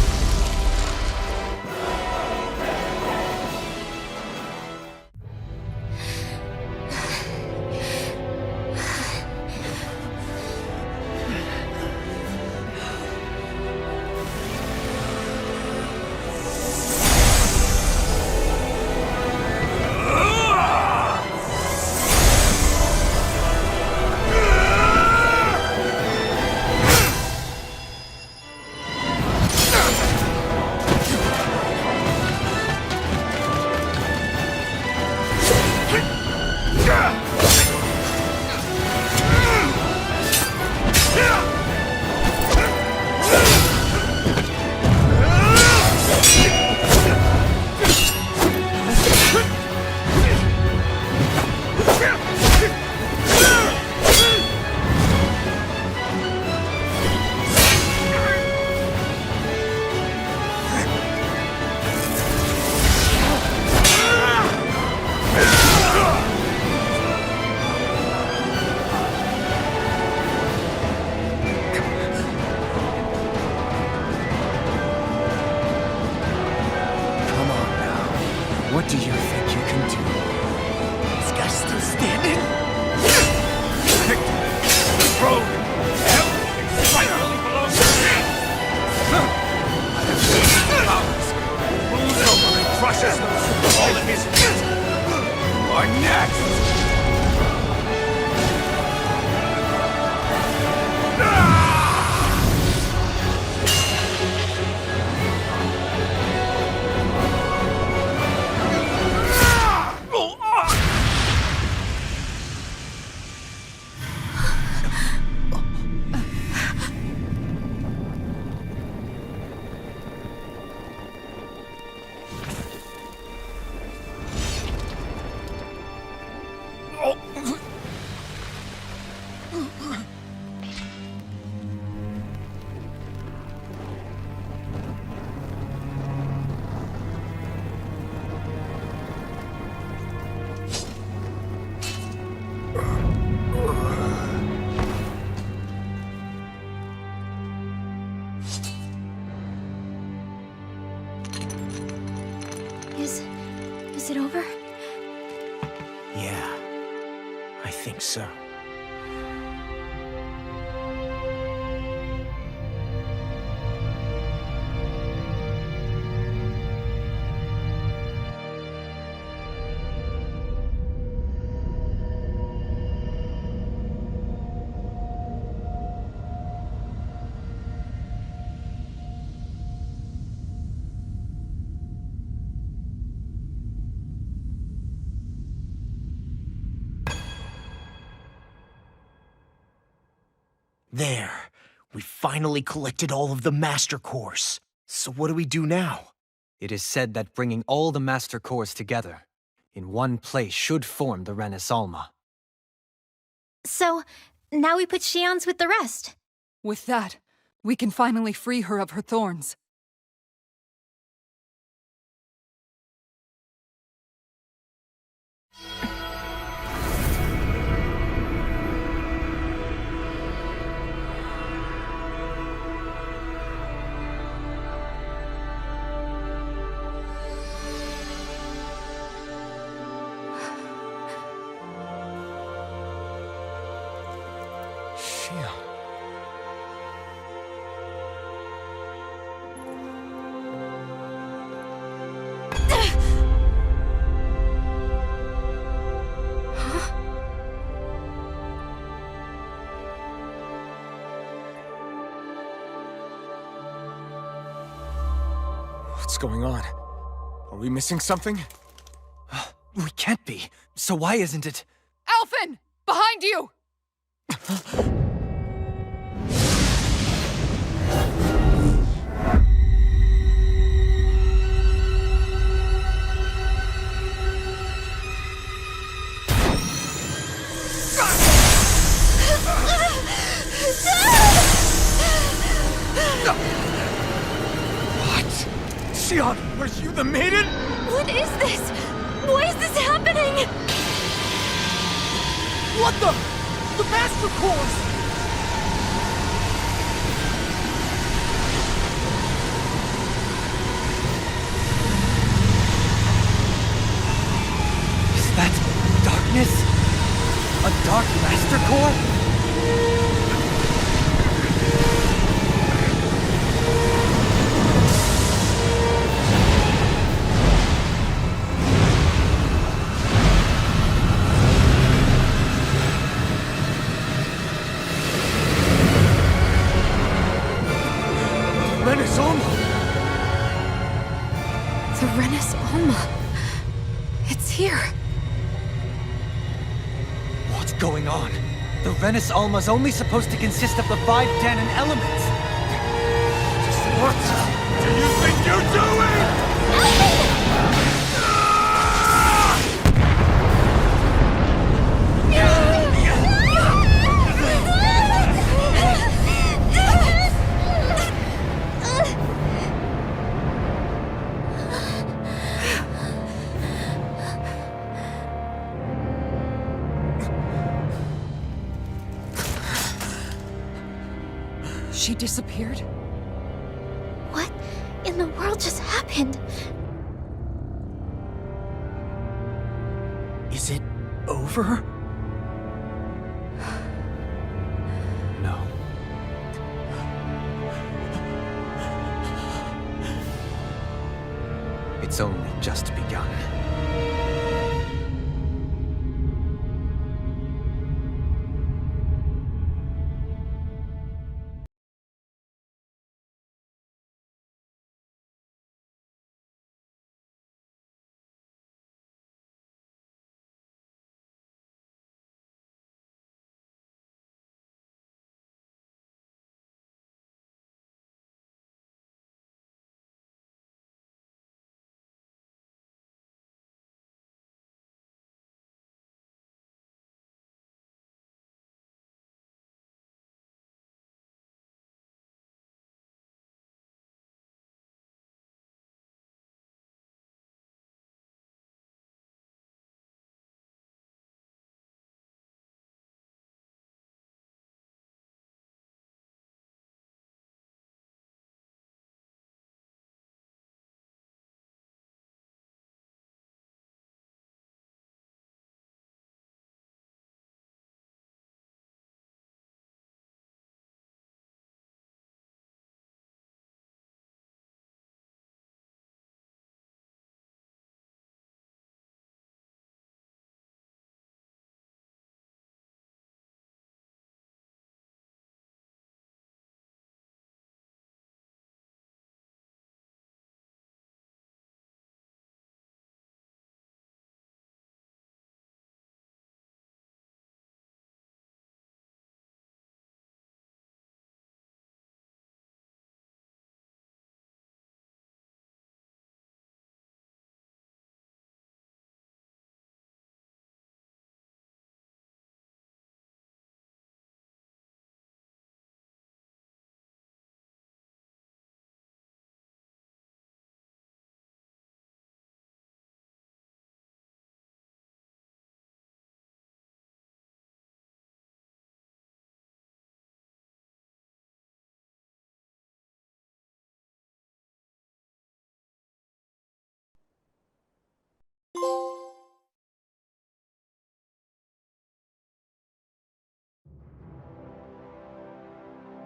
Speaker 3: What do you think you can do? This guy's still standing? Victor! Throne! Everything finally belongs to me! Powers! Moves over and crushes those who fall at his feet! Are next!
Speaker 7: Is it over?
Speaker 2: Yeah, I think so. There. We finally collected all of the Master Cores. So what do we do now?
Speaker 8: It is said that bringing all the Master Cores together in one place should form the Renis Alma.
Speaker 7: So, now we put Shion's with the rest.
Speaker 5: With that, we can finally free her of her thorns.
Speaker 4: Shion. What's going on? Are we missing something?
Speaker 8: We can't be. So why isn't it?
Speaker 5: Alphen! Behind you!
Speaker 4: What? Shion, are you the maiden?
Speaker 7: What is this? Why is this happening?
Speaker 3: What the? The Master Cores!
Speaker 8: Is that darkness? A Dark Master Core?
Speaker 4: Renis Alma!
Speaker 5: The Renis Alma. It's here.
Speaker 8: What's going on? The Renis Alma's only supposed to consist of the 5 Danon elements.
Speaker 4: What do you think you're doing?
Speaker 5: She disappeared?
Speaker 7: What in the world just happened?
Speaker 2: Is it over?
Speaker 8: No. It's only just begun.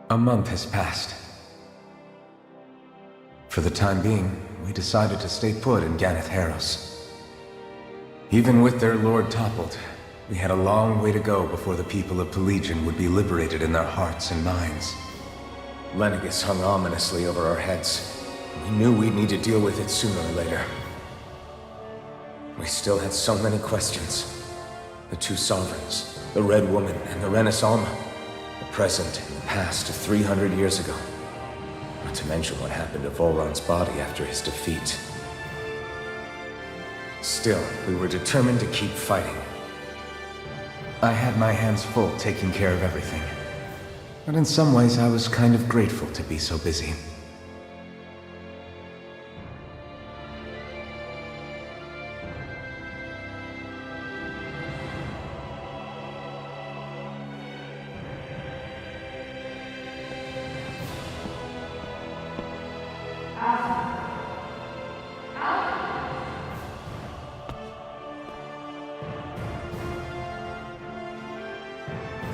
Speaker 4: A month has passed. For the time being, we decided to stay put in Ganeth Harros. Even with their lord toppled, we had a long way to go before the people of Pelegion would be liberated in their hearts and minds. Lenegis hung ominously over our heads. We knew we'd need to deal with it sooner or later. We still had so many questions. The two sovereigns, the Red Woman and the Renis Alma. The present and the past of 300 years ago. Not to mention what happened to Vholran's body after his defeat. Still, we were determined to keep fighting. I had my hands full taking care of everything. But in some ways, I was kind of grateful to be so busy.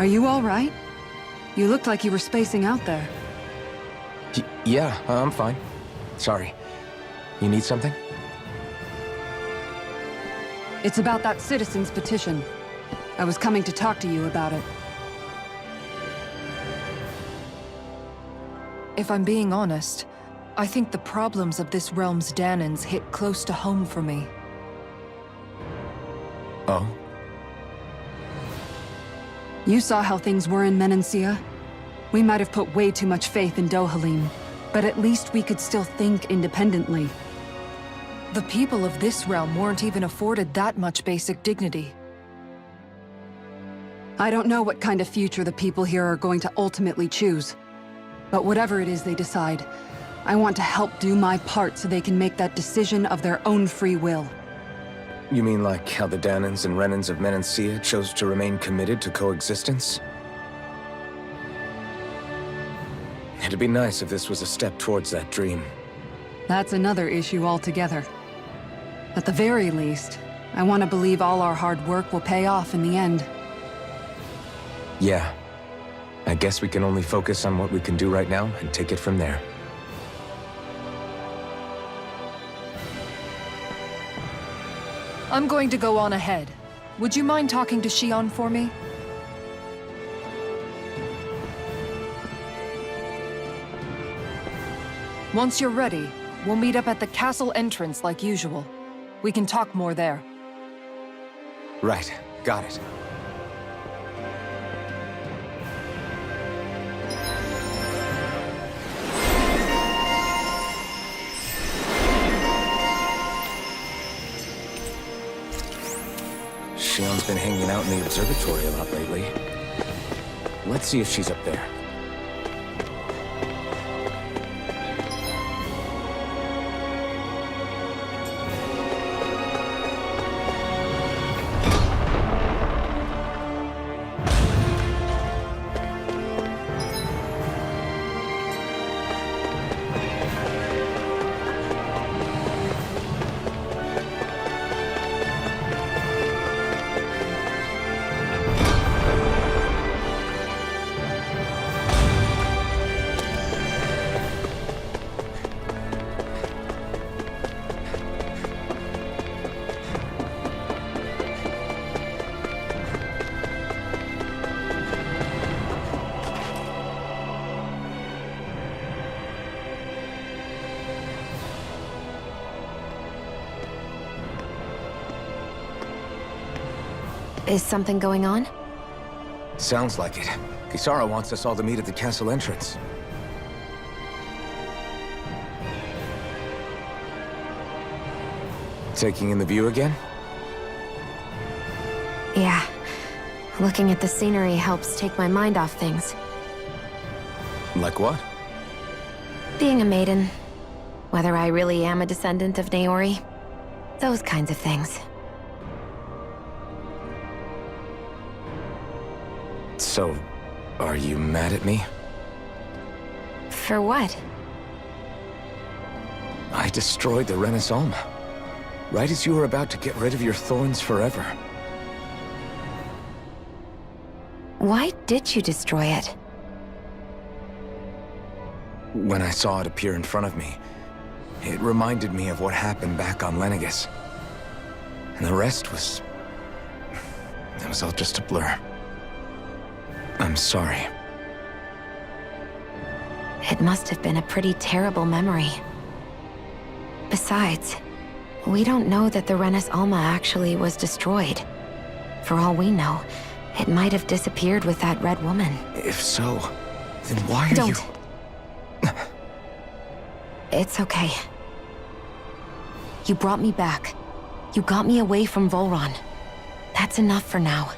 Speaker 5: Are you all right? You looked like you were spacing out there.
Speaker 4: Yeah, I'm fine. Sorry. You need something?
Speaker 5: It's about that citizen's petition. I was coming to talk to you about it. If I'm being honest, I think the problems of this realm's Danans hit close to home for me.
Speaker 4: Oh?
Speaker 5: You saw how things were in Menancia. We might have put way too much faith in Dohalim, but at least we could still think independently. The people of this realm weren't even afforded that much basic dignity. I don't know what kind of future the people here are going to ultimately choose. But whatever it is they decide, I want to help do my part so they can make that decision of their own free will.
Speaker 4: You mean like how the Danans and Renans of Menancia chose to remain committed to coexistence? It'd be nice if this was a step towards that dream.
Speaker 5: That's another issue altogether. At the very least, I want to believe all our hard work will pay off in the end.
Speaker 4: Yeah. I guess we can only focus on what we can do right now and take it from there.
Speaker 5: I'm going to go on ahead. Would you mind talking to Shion for me? Once you're ready, we'll meet up at the castle entrance like usual. We can talk more there.
Speaker 4: Right. Got it. Shion's been hanging out in the observatory a lot lately. Let's see if she's up there.
Speaker 1: Is something going on?
Speaker 4: Sounds like it. Kisara wants us all to meet at the castle entrance. Taking in the view again?
Speaker 1: Yeah. Looking at the scenery helps take my mind off things.
Speaker 4: Like what?
Speaker 1: Being a maiden. Whether I really am a descendant of Naori. Those kinds of things.
Speaker 4: So, are you mad at me?
Speaker 1: For what?
Speaker 4: I destroyed the Renis Alma. Right as you were about to get rid of your thorns forever.
Speaker 1: Why did you destroy it?
Speaker 4: When I saw it appear in front of me, it reminded me of what happened back on Lenegus. And the rest was... it was all just a blur. I'm sorry.
Speaker 9: It must have been a pretty terrible memory. Besides, we don't know that the Renis Alma actually was destroyed. For all we know, it might have disappeared with that red woman.
Speaker 4: If so, then why are you...
Speaker 9: Don't. It's okay. You brought me back. You got me away from Vholran. That's enough for now.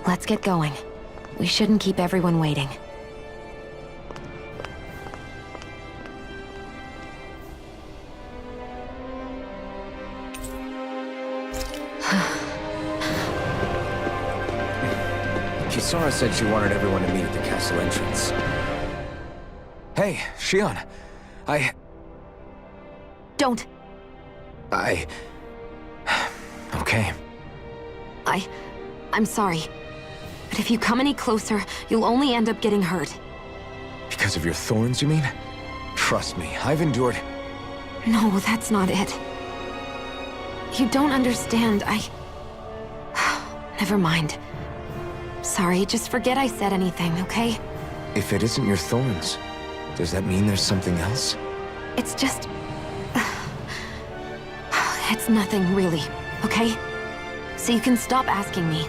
Speaker 9: Let's get going. We shouldn't keep everyone waiting.
Speaker 4: Kisara said she wanted everyone to meet at the castle entrance. Hey, Shion.
Speaker 9: Don't.
Speaker 4: Okay.
Speaker 9: I'm sorry. But if you come any closer, you'll only end up getting hurt.
Speaker 4: Because of your thorns, you mean? Trust me, I've endured...
Speaker 9: No, that's not it. You don't understand, Never mind. Sorry, just forget I said anything, okay?
Speaker 4: If it isn't your thorns, does that mean there's something else?
Speaker 9: It's just... It's nothing, really, okay? So you can stop asking me.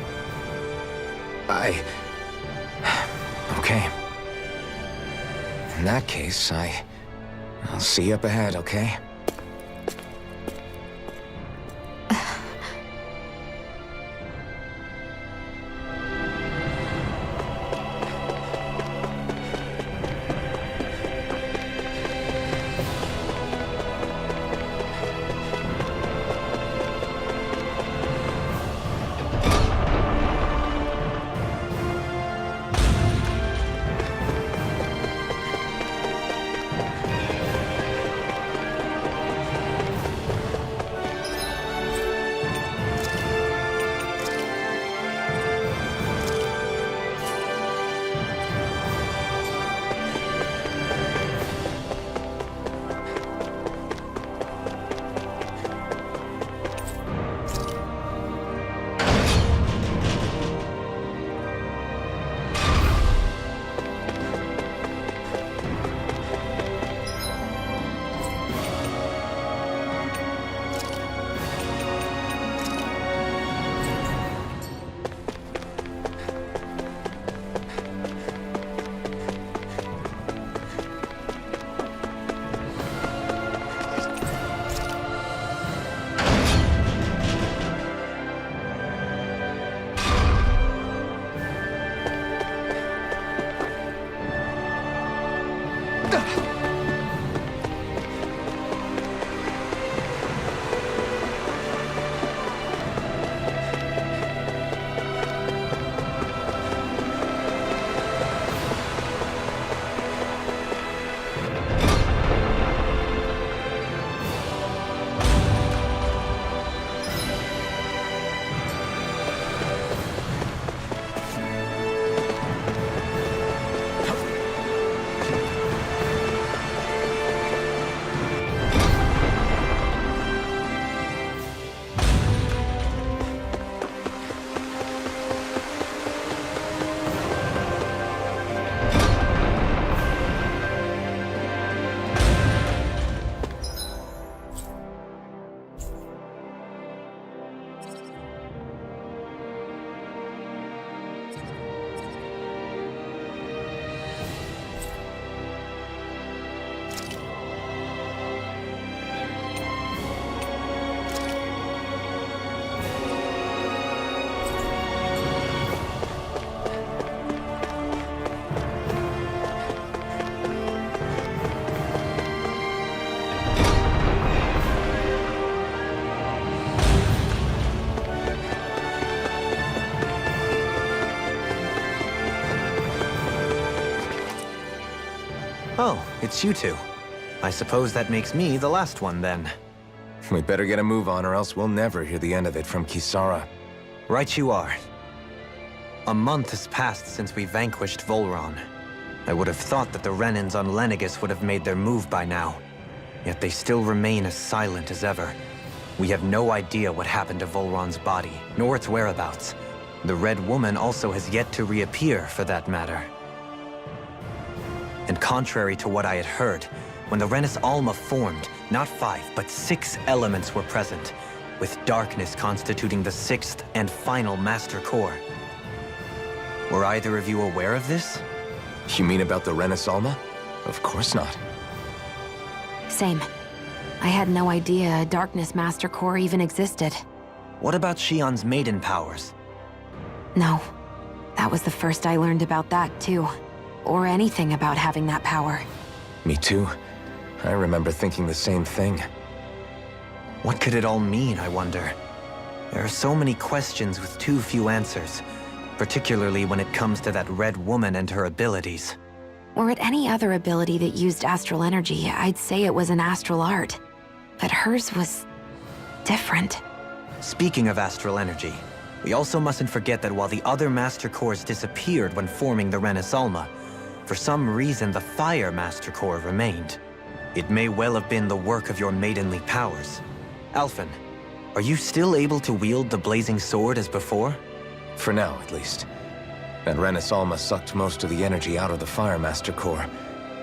Speaker 4: Okay. In that case, I'll see you up ahead, okay?
Speaker 8: Oh, it's you two. I suppose that makes me the last one, then.
Speaker 4: We better get a move on, or else we'll never hear the end of it from Kisara.
Speaker 8: Right you are. A month has passed since we vanquished Vholran. I would have thought that the Renans on Lenegis would have made their move by now. Yet they still remain as silent as ever. We have no idea what happened to Vholran's body, nor its whereabouts. The Red Woman also has yet to reappear, for that matter. And contrary to what I had heard, when the Renis Alma formed, not 5, but 6 elements were present, with darkness constituting the 6th and final Master Core. Were either of you aware of this?
Speaker 4: You mean about the Renis Alma? Of course not.
Speaker 9: Same. I had no idea a Darkness Master Core even existed.
Speaker 8: What about Shion's maiden powers?
Speaker 9: No. That was the first I learned about that, too. Or anything about having that power.
Speaker 4: Me too. I remember thinking the same thing.
Speaker 8: What could it all mean, I wonder? There are so many questions with too few answers, particularly when it comes to that Red Woman and her abilities.
Speaker 9: Were it any other ability that used astral energy, I'd say it was an astral art. But hers was different.
Speaker 8: Speaking of astral energy, we also mustn't forget that while the other Master Cores disappeared when forming the Renis Alma, for some reason the Fire Master Core remained. It may well have been the work of your maidenly powers. Alphen, are you still able to wield the blazing sword as before?
Speaker 4: For now, at least. That Renis Alma sucked most of the energy out of the Fire Master Core,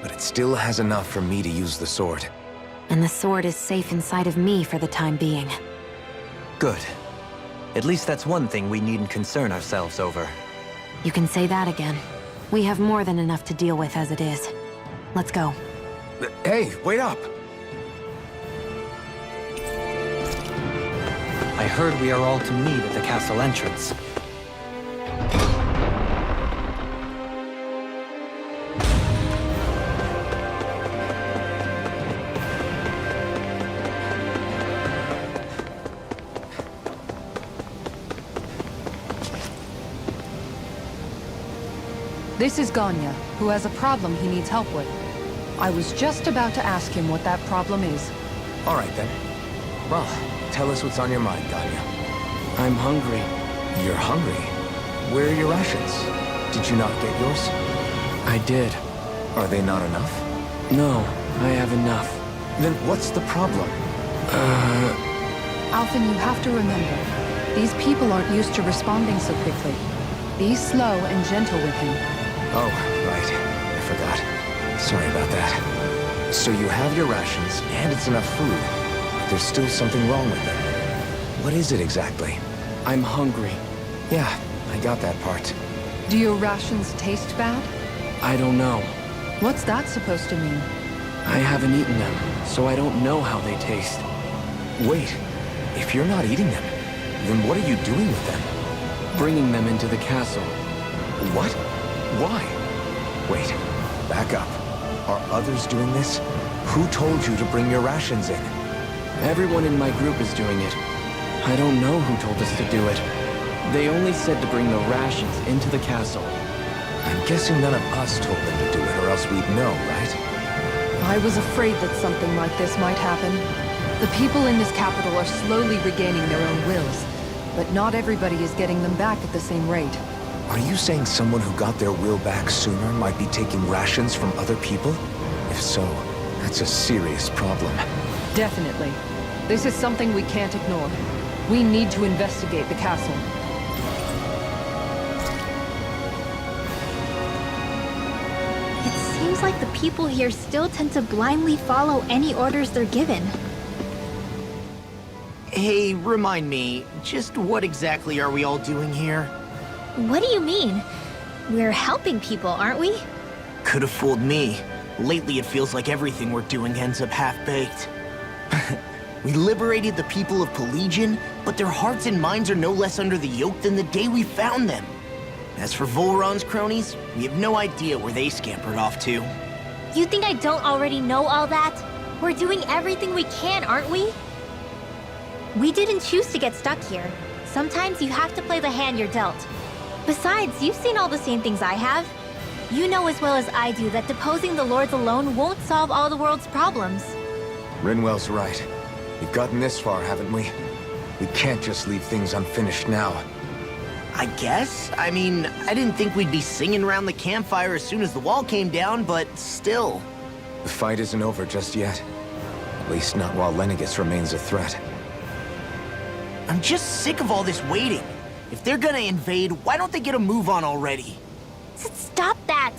Speaker 4: but it still has enough for me to use the sword.
Speaker 9: And the sword is safe inside of me for the time being.
Speaker 8: Good. At least that's one thing we needn't concern ourselves over.
Speaker 9: You can say that again. We have more than enough to deal with as it is. Let's go.
Speaker 4: Hey, wait up!
Speaker 8: I heard we are all to meet at the castle entrance.
Speaker 5: This is Ganya, who has a problem he needs help with. I was just about to ask him what that problem is.
Speaker 4: All right, then. Well, tell us what's on your mind, Ganya.
Speaker 3: I'm hungry.
Speaker 4: You're hungry? Where are your rations? Did you not get yours?
Speaker 3: I did.
Speaker 4: Are they not enough?
Speaker 3: No, I have enough.
Speaker 4: Then what's the problem?
Speaker 5: Alphen, you have to remember, these people aren't used to responding so quickly. Be slow and gentle with him.
Speaker 4: Oh, right. I forgot. Sorry about that. So you have your rations, and it's enough food. But there's still something wrong with them. What is it exactly?
Speaker 3: I'm hungry.
Speaker 4: Yeah, I got that part.
Speaker 5: Do your rations taste bad?
Speaker 3: I don't know.
Speaker 5: What's that supposed to mean?
Speaker 3: I haven't eaten them, so I don't know how they taste.
Speaker 4: Wait, if you're not eating them, then what are you doing with them?
Speaker 3: Bringing them into the castle.
Speaker 4: What? Why? Wait, back up. Are others doing this? Who told you to bring your rations in?
Speaker 3: Everyone in my group is doing it. I don't know who told us to do it. They only said to bring the rations into the castle.
Speaker 4: I'm guessing none of us told them to do it, or else we'd know, right?
Speaker 5: I was afraid that something like this might happen. The people in this capital are slowly regaining their own wills, but not everybody is getting them back at the same rate.
Speaker 4: Are you saying someone who got their will back sooner might be taking rations from other people? If so, that's a serious problem.
Speaker 5: Definitely. This is something we can't ignore. We need to investigate the castle.
Speaker 7: It seems like the people here still tend to blindly follow any orders they're given.
Speaker 2: Hey, remind me, just what exactly are we all doing here?
Speaker 7: What do you mean? We're helping people, aren't we?
Speaker 2: Could have fooled me. Lately it feels like everything we're doing ends up half-baked. We liberated the people of Pelagian, but their hearts and minds are no less under the yoke than the day we found them. As for Vholran's cronies, we have no idea where they scampered off to.
Speaker 7: You think I don't already know all that? We're doing everything we can, aren't we? We didn't choose to get stuck here. Sometimes you have to play the hand you're dealt. Besides, you've seen all the same things I have. You know as well as I do that deposing the lords alone won't solve all the world's problems.
Speaker 4: Rinwell's right. We've gotten this far, haven't we? We can't just leave things unfinished now.
Speaker 2: I guess. I mean, I didn't think we'd be singing around the campfire as soon as the wall came down, but still.
Speaker 4: The fight isn't over just yet. At least not while Lenegis remains a threat.
Speaker 2: I'm just sick of all this waiting. If they're gonna invade, why don't they get a move on already?
Speaker 7: Stop that!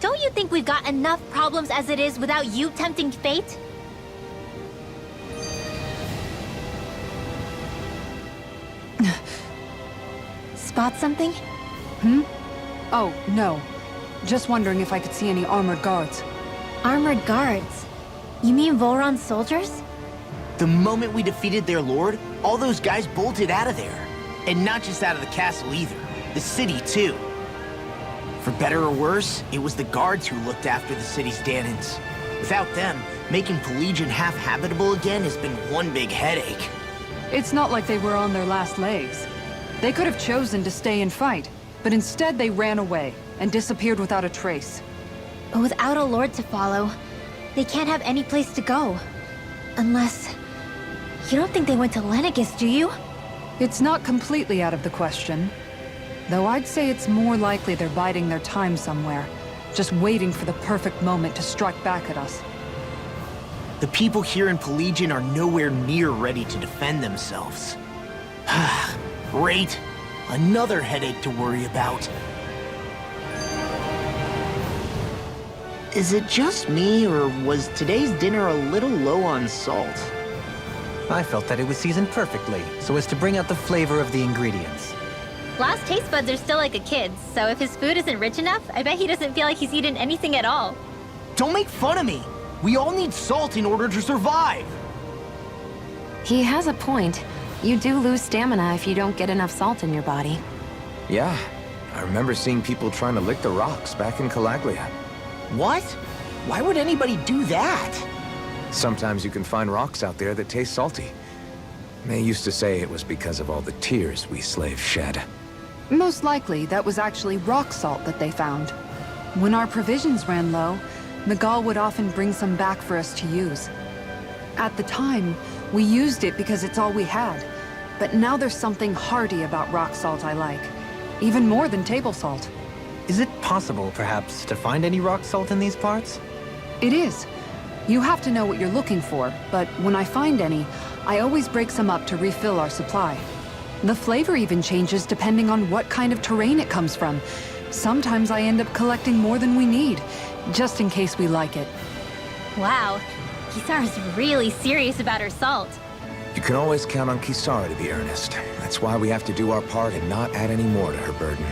Speaker 7: Don't you think we've got enough problems as it is without you tempting fate? Spot something?
Speaker 5: Oh, no. Just wondering if I could see any armored guards.
Speaker 7: Armored guards? You mean Vholran's soldiers?
Speaker 2: The moment we defeated their lord, all those guys bolted out of there. And not just out of the castle either. The city, too. For better or worse, it was the guards who looked after the city's Danans. Without them, making Pelegion half-habitable again has been one big headache.
Speaker 5: It's not like they were on their last legs. They could have chosen to stay and fight, but instead they ran away and disappeared without a trace.
Speaker 7: But without a lord to follow, they can't have any place to go. Unless... You don't think they went to Lenegis, do you?
Speaker 5: It's not completely out of the question. Though I'd say it's more likely they're biding their time somewhere, just waiting for the perfect moment to strike back at us.
Speaker 2: The people here in Pelegion are nowhere near ready to defend themselves. Great. Another headache to worry about. Is it just me, or was today's dinner a little low on salt?
Speaker 8: I felt that it was seasoned perfectly, so as to bring out the flavor of the ingredients.
Speaker 7: Last taste buds are still like a kid's, so if his food isn't rich enough, I bet he doesn't feel like he's eaten anything at all.
Speaker 2: Don't make fun of me! We all need salt in order to survive!
Speaker 9: He has a point. You do lose stamina if you don't get enough salt in your body.
Speaker 4: Yeah, I remember seeing people trying to lick the rocks back in Calaglia.
Speaker 2: What? Why would anybody do that?
Speaker 4: Sometimes you can find rocks out there that taste salty. They used to say it was because of all the tears we slaves shed.
Speaker 5: Most likely, that was actually rock salt that they found. When our provisions ran low, Miguel would often bring some back for us to use. At the time, we used it because it's all we had. But now there's something hearty about rock salt I like. Even more than table salt.
Speaker 8: Is it possible, perhaps, to find any rock salt in these parts?
Speaker 5: It is. You have to know what you're looking for, but when I find any, I always break some up to refill our supply. The flavor even changes depending on what kind of terrain it comes from. Sometimes I end up collecting more than we need, just in case we like it.
Speaker 7: Wow, Kisara's really serious about her salt.
Speaker 4: You can always count on Kisara to be earnest. That's why we have to do our part and not add any more to her burden.